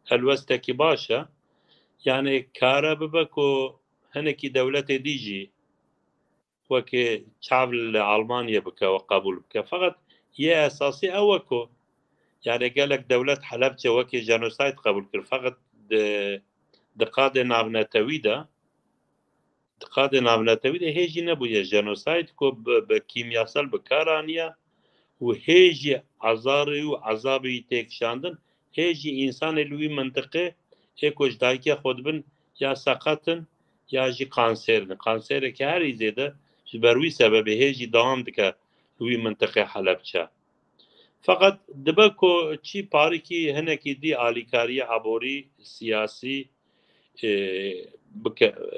helwestekî baş e. Yani kare bibe ku hinekî dewletê dî jî wekî çav li Almanyê bike we qebûl bike. Feqet yê esasî ew e ku yani gelek dewlet Helepçe wekî jenosayid qebûl kir. Feqet di qadê navnetewî de hêjî nebûye jenosayid ku bi kîmyasal bikar aniye û hêjî ezarî û ezabê têkişandin hêjî însanê li wî mintiqê ê ku ji dayîkê xwe dibin ya seqetin ya jî kanserin. Kansereke herî zêde ji ber wî sebebê hêjî dewam dike li wî mintiqê Helepçe. Feqet dibe ku çî parîkî hinekî dî alîkariya aborî siyasî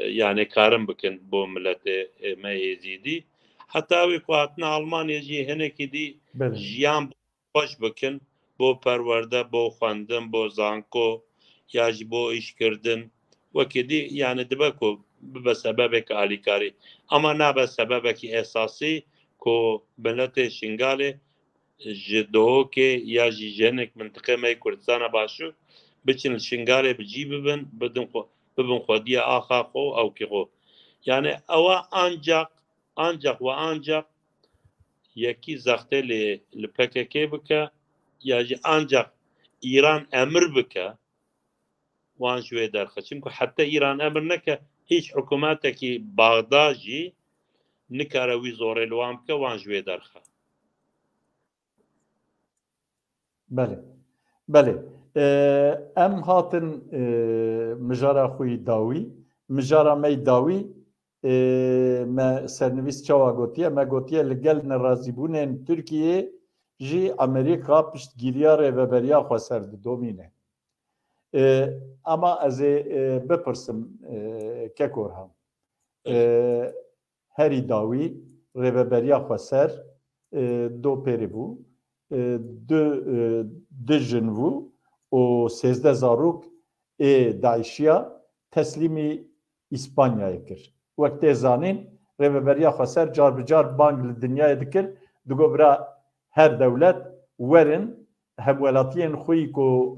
yani karin bikin bo miletê me êzîdî. Heta wê ku hatine Almanyê jî hinekî dî jiyan xweş bikin bo perwerde, bo xwendin, bo zanko ya ji bo îşkirdin. Wekî dî yani dibe ku bibe sebebeke alîkarî. Ama nabe sebebekî esasî ku miletê Şingalê ji dohokê ya jî jinek mintiqê me Kurdistana Başûr biçin li Şingalê bicî bibin bibin xwediya axa xwe û ewkê xwe. Yani ewa ancak yekî zextê li PKK bike ya jî ancak İran emir bike wan ji wê derxe. Çimku heta İran emir neke hiç hikûmetekî Bagda jî nikare wî zorê li wan bike wan ji wê derxe. Belê. Em hatin mijara xwe dawî, mijara me dawî me sernivîs çawa gotiye, me gotiye li gel nerazîbûnên Tirkiyeyê jî Amerîka piştgiriya rêveberiya xwe ser didomîne. Ama ez ê bipirsim Kekorhan. Herî dawî rêveberiya xwe ser do pêrî bû. Di jin bû û 13 zarok ê Daişiya teslîmî İspanyayê kir. Wek tê zanîn rêveberiya xwe ser car bi car bang li dinyayê dikir digot bira her dewlet werin hemwelatiyên xwe ku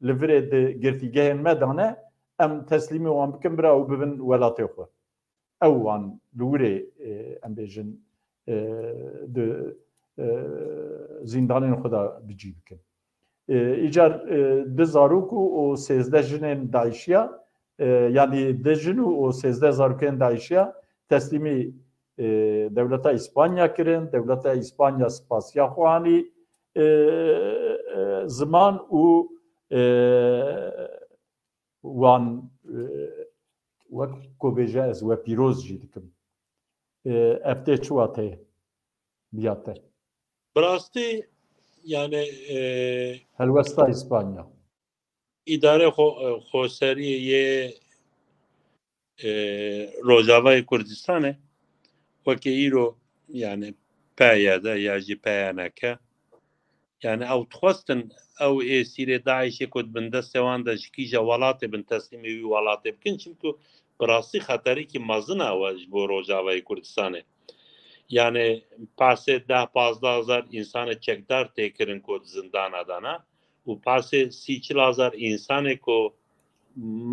li virê di girtîgehên me dane em teslîmî wan bikin bira û bibin welatê xwe. Ew wan li wirê em bêjin di zindanên xwe da bicî bikin. Îcar di zarok û 13 jinên Daişiya yani di jin û 13 zarokên Daişiya teslîmî dewleta İspanya kirin, dewleta İspanya spasiya xwe anî ziman û wan wek ku bêje ez we pîroz jî dikim. Ev tê çiwa tê biya te? Bi rastî yani helwesta İspanya. İdare xweseriyê Rojavayê Kurdistanê wekî îro yani peya de ya jî peyaneke yani ew dixwestin ew êsîrê Daişê ku dibin destê wan de ji kîja welatê bin teslîmê wî welatê bikin çimku bi rastî xeterîkî mezin e ew ji bo Rojavayê Kurdistanê. Yani pasê 10-15 hezar însanê çekdar tê kirin ku di zindana de ne û pasê 30-40 hezar însanê ku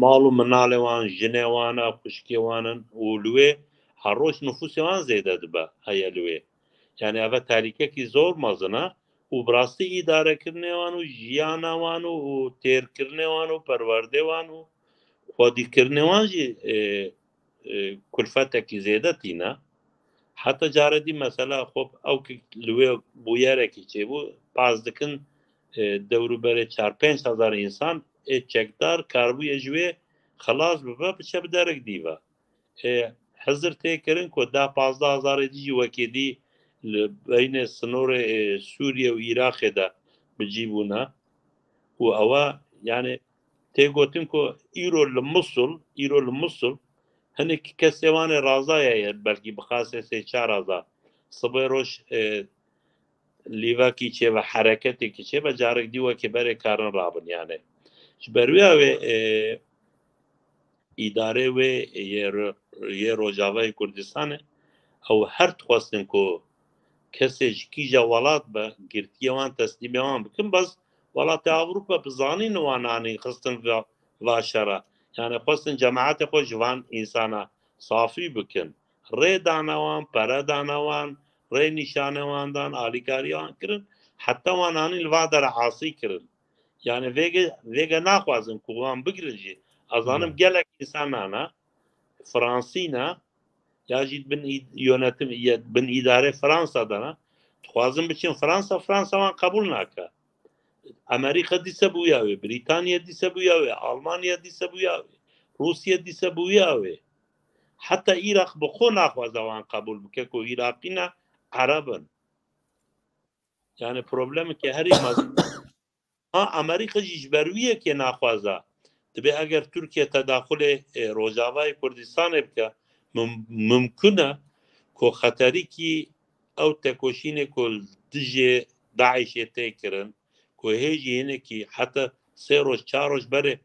mal û minalê wan, jinê wan e, xwişkê wan in û li wê her roj nüfusê wan zêde dibe heye li wê. Yani ev terîkekî zor mezin e û bi rastî îdarekirinê wan û jiyana wan û têrkirinê wan û perwerdê wan û xwedîkirinê wan jî kulfetekî zêde tîne. Heta caredî mesela xwe ew li wê bûyerekî çêbû paz dikin dewrûberê 4-5 hezar însan ê çekdar karbûye ji wê xelas bibe biçe bi derek dîve. Hezir tê kirin ku 10-15 hezarê jî wekî dî li beynê sinorê Sûriye û Iraqê de bicî bûne û ew yani تێگوتن کو ئیرۆ لە مووسڵ هەنێکی کەسێوانێ ڕازایە بەلکی بخاسێ سێ چار ڕازا سبەی ڕۆژ لیڤاکی چێ بە حرەکەتێکی چێ بە جارێک دیوەکێ بەرێ کارن ڕابنیانێ بەرویاوێ ئیدارێ وێ یێ ڕۆژاوای کوردستانێ ئەو هەر خواستن کۆ کەسێکی جە وڵات بە گرتیەوان تەسلیمێوان بکن بەس وڵاتی ئاوروپا بزانین وانانی خستن ڤاشەرە یانە خواستن جەماعەتێ خۆ ژوان ئینسانە سافی بکن ڕێدانەوان پەرەدانەوان ڕێ نیشانەواندان ئالیکاریەوان کردن حتا وانانی لوا دەرەعاسی کردن یانە vێگە ناخوازن کووان بگرژی ئەزانم gelek ئینسانانە فرانسینە یاژیت بن یۆنەتم بن ئیدارەی فرانسا دەنا دخوازم بچین فرانساوان قبول ناکە ئەمریکا دیسە بوویاوێ بریتانیا دیسە بوویاوێ ئەڵمانیا دیسە بوویاوێ رووسیا دیسە بوویاوێ حتا ئیراق بخۆ ناخوازەوان قبول بکە و عیراقینە عەرەبن یانە پرۆبلەمێکی هەری ئەمریکا ژیش بەرویەکێ ناخوازە دەبێ ئەگەر تورکیا تەداخولێ ڕۆژاوای کوردستانێ بکە ممکنە کۆ خەتەریکی ئەو تێکۆشینێ کۆ دژێ داعیشێ تێکردن کۆ هێژی هێنێکی حتا سێ ڕۆژ چار ڕۆژ بەرێ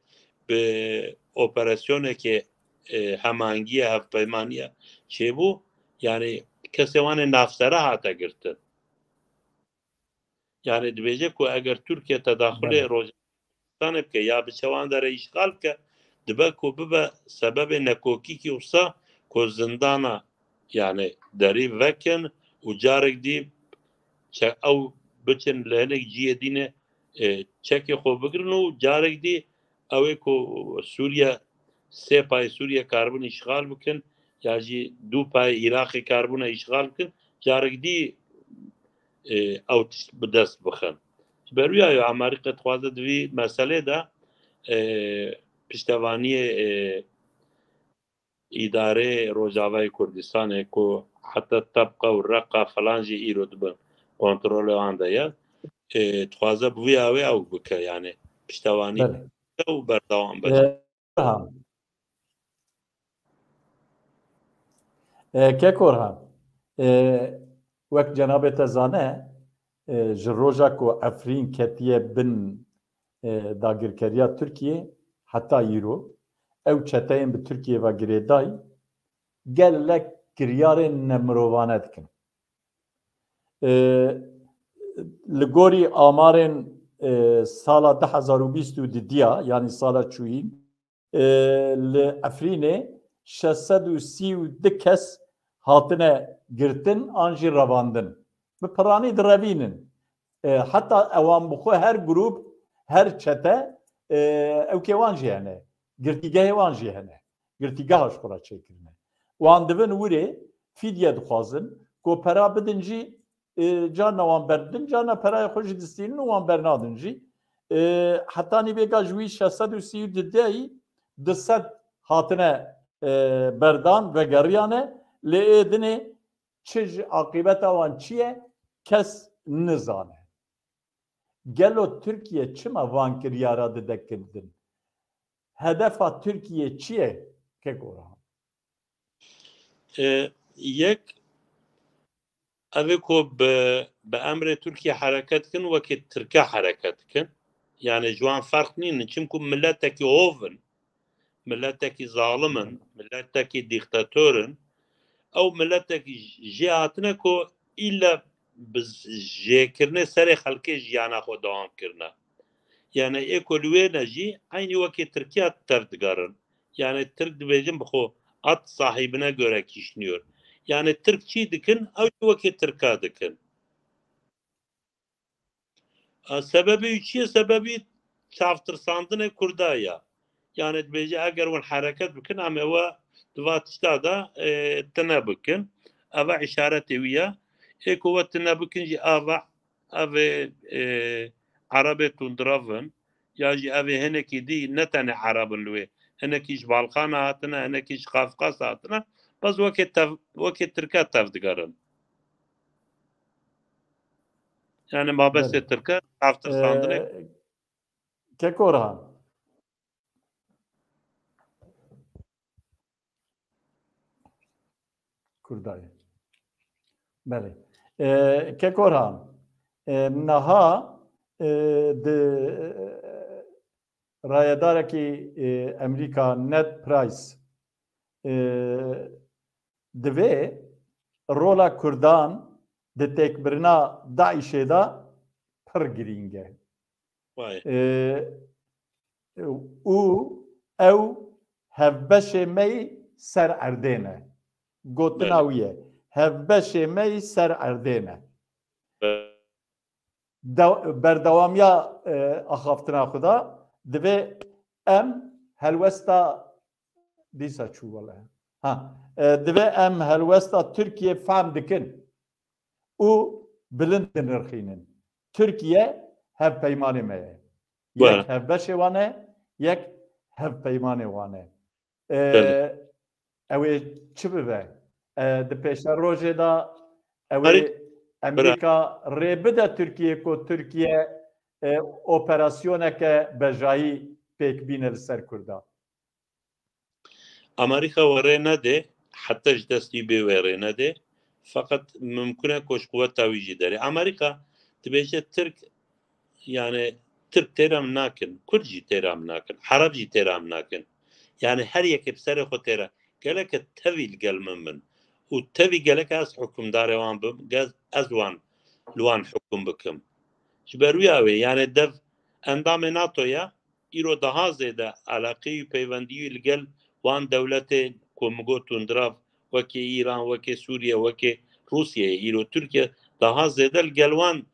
بە ئۆپەراسیۆنێکێ هەمانگیە هەفپەیمانیە چێبوو یعنی کەسێوانێ نافسەرە هاتە گرتن یعنی دبێژێ کۆ ئەگەر تورکیا تەداخولێ ڕۆژستانێ بکە یا بچەوان دەرە ئیشغال بکە دبە کۆ ببە سەبەبێ نەکۆکیکی وسا کۆ زندانە یعنی دەری vەکن و جارێک دی ئەو بچن لە هەنێک جیە دینێ چەکی خۆ بگرن و جارێک دی ئەوەی کۆ سووریا سێ پای سووریا کاربن ئیشغال بکن یاژی دوو پای عێراقی کاربوونە ئیشغال بکن جارێک دی ئەو بدەست بخن بەرویایە ئەمریکا دخوازە دوی مەسەلێدا پشتەوانیە ئیدارێ ڕۆژاوای کوردستانێ کۆ حتا تەبقە و ڕەقا فەلانجی ئیرۆ دبن کۆنتڕۆلەوان دخوازە بوویاوێ ئەو بکە یانێ پشتەوانی و بەردەوام بە کێکۆرها وەک جەنابێتە زانە ji roja ku Efrîn ketiye bin dagirkeriya Tirkiye heta îro ew çeteyên bi Tirkiye ve girêdayî gelek kiryarên nemirovane dikin. Li gorî amarên sala 2022 yanî sala çûyîn li Efrînê 632 kes hatine girtin an jî revandin. Bi piranî direvînin. Heta ewan bixwe her grup her çete ew kêwan jî hene. Girtîgehê wan jî hene. Girtîgeha ji xwe re çêkirine. Wan dibin wîrê fîdye dixwazin ku pera bidin jî carna wan berdin carna perayê xwe jî distînin û wan bernadin jî. Heta nîvêga ji wî 632 200 hatine berdan ve geriyane lê êdinê çi ji aqîbeta wan çi ye kes nizane. Gelo Tirkiye çima van kiryara didekirdin? Hedefa Tirkiye çi ye? Kekora. Yek ev ku bi emrê Tirkiye hereket kin wekî Tirkiye hereket kin. Yani ji wan ferq nînin çimku milletekî hovin, milletekî zalimin, milletekî dîktatörün ew milletekî jê hatine ku île bi jêkirinê serê xelkê jiyana xwe dewam kirine. Yani ê ku li wê ne jî aynî wekî Tirkiye tev digerin. Yani Tirk dibêjin bixwe at sahibine göre kişniyor. Yani Tirk çi dikin ew wekî Tirka dikin. Sebebî çi ye? Sebebî çavtirsandinê Kurda ye. Yani dibêje eger wan hereket bikin em ew diva tişta da tune bikin. Ev işaretê wî ye. Ê ku we tune bikin jî ev Erebê tundravin ya jî ev hinekî dî ne tenê Erebin li wê. Hinekî ji Balxana hatine, hinekî ji Qafqas hatine. Bes wekî Tirkiye tev digerin. Yani mabestê Tirkiye çavtirsandinê Kekorhan. Kurdayê. Belê. Kekorhan, niha di rayedarekî Emerîka Ned Price divê rola Kurdan di têkbirina Daişê de pir girîng e. Vay. û ew hevbeşê me yî ser erdê ne. Gotina wî ye. Hevbeşê me yî ser erdê ne. Berdewamiya axaftina xwe da divê em helwesta dîsa çû wele. Divê em helwesta Tirkiye fehm dikin û bilind dinirxînin. Tirkiye hevpeymanê me ye. Yek hevbeşê wan e, yek hevpeymanê wan e. Ew ê çi bibe? Di pêşa rojê da ew ê Emerîka rê bide Tirkiye ku Tirkiye operasyoneke bejayî pêkbîne li ser Kurda. Amerika were nede, heta ji destî bê were nede, fakat mümkün e koşkuveta wî jî derê. Amerika dibêje Tirk yani Tirk têram nakin, Kurd jî têram nakin, Herab jî têram nakin. Yani her yekê bi serê xwe têra. Geleke tevî li gel min bin. û tevî gelek ez hukmdarê wan bim, ez wan li wan hukm bikim. Ji ber wî wê yani dev endamê NATOya îro daha zêde alaqeyî û peywendiyî li gel wan dewletê ku min got tundirav wekî İran, wekî Sûriye, wekî Rusyayê îro Tirkiye daha zêde li gel wan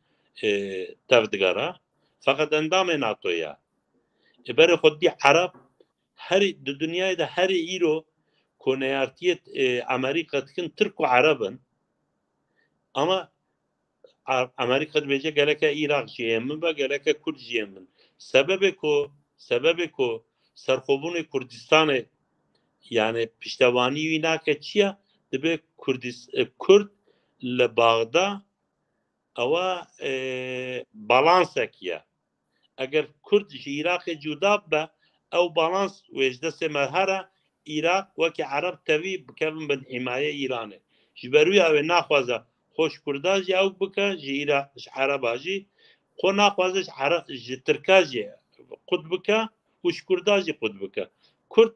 tev digera. Fakat endamê NATOya berê xwedî Herab herî di dunyayê de herî îro koneyartiyê Amerîka dikin Tirk û Herab in. Ama Amerika dibêje geleke Iraq jî ên min be, geleke Kurd jî ên min. Sebebê ku serxwebûnê Kurdistanê yani piştevanî wî nake çi ye? Dibe Kurd li Baxda ewa balansek ye. Eger Kurd ji Iraqê cuda be, ew balans wê ji destê me here Iraq wekî Herab tevî bikevin bin himaye İranê. Ji ber wî ew ê naxwaze xweş Kurda jî ew bike, ji Heraba jî, xwe naxwaze ji Tirka jî qut bike û ji Kurda jî qut bike. Kurd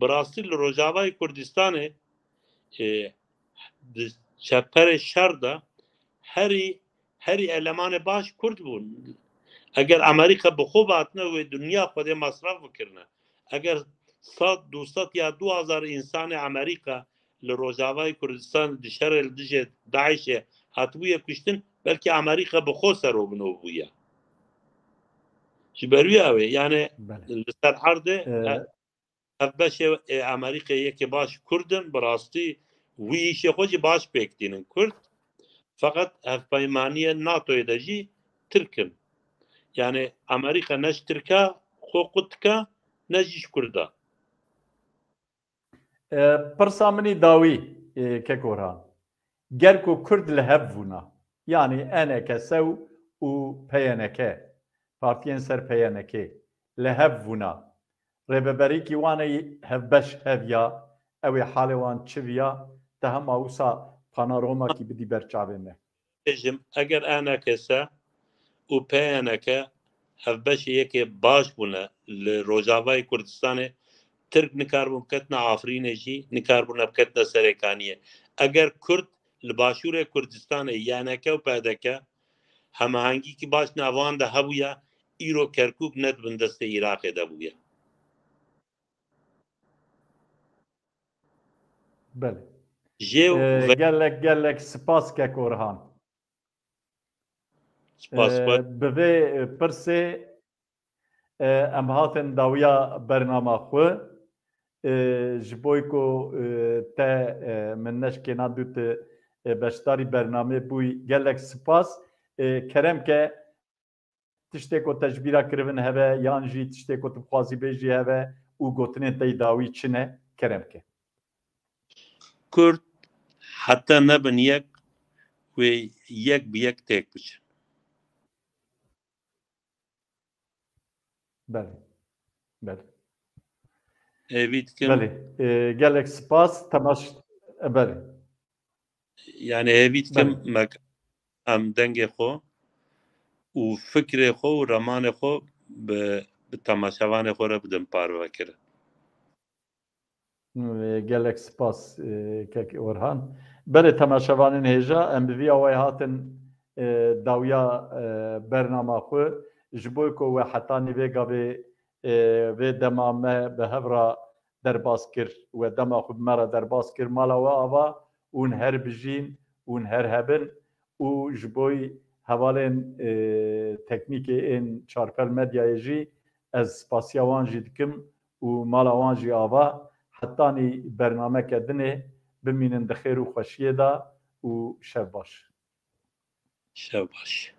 bi rastî li Rojavayê Kurdistanê di çeperê şer de herî elemanê baş Kurd bûn. Eger Amerika bi xwe batine wê dunya xwedê masraf bikirine. Eger 100 ya 2000 insanê Amerika li Rojavayê Kurdistan di şerê li dijî Daişê hatibûye kuştin, belkî Amerika bi xwe serokbûnov bûye. Ji ber wî ew ê yani li ser erdê hevbeşê Amerîkayê yekê baş Kurdin, bi rastî wî îşê xwe jî baş pêk dînin Kurd. Fakat hevpeymaniya NATOyê de jî Tirk in. Yani Amerika ne ji Tirka xwe qut dike, ne jî ji Kurda. Pirsa minî dawî Kekorhan. Ger ku Kurd li hev bûna. Yani NK Sew û PNK. Partiyên ser PNK li hev bûna. Rêveberîkî wan ê hevbeş heviya, ew ê halê wan çi viya, te hema wisa panoramakî bidî ber çavê me. Bêjim eger NK se û PNK hevbeşê yekê baş bûne li Rojavayê Kurdistanê, Tirk nikarbûn biketina Afrînê jî, nikarbûne biketina Serêkaniyê. Eger Kurd li Başûrê Kurdistanê YNK û PDK hemahengîkî baş navan de hebûye, îro Kerkûk net bin destê Iraqê de bûye. Belê. Jê Gelek spas Kekorhan. spas Bi vê pirsê em hatin dawiya bernama xwe ji bo ku te min neşkêna dû tu beşdarî bernamê bûyî gelek spas. Keremke tiştê ku te ji bîra kirivin heve yan jî tiştê ku tu dixwazî bêjî heve û gotinên te yî dawî çi ne? Keremke. Kurd heta nebin yek wê yek bi yek têk biçin. Belê. Belê. Evî dikim Belê. Gelek spas temaş belê. yani hêvî dikim me em dengê xwe û fikrê xwe û remanê xwe bi temaşevanê xwe re bidin parvekirin. Gelek spas kek Orhan. Berê temaşevanên hêja em bi vîya wê hatin dawiya bernama xwe ji bo ku we hetanî vê gavê vê dema me bi hevra derbas kir we dema xwe bi me re derbas kir mala we ava hûn her bijîn hûn her hebin û ji bo hevalên teknîkê ên çarpel medyayê jî ez spasiya wan jî dikim û mala wan jî ava hetanî bernameke dinê bimînin di xêr û xweşiyê de û şev baş. Şev baş.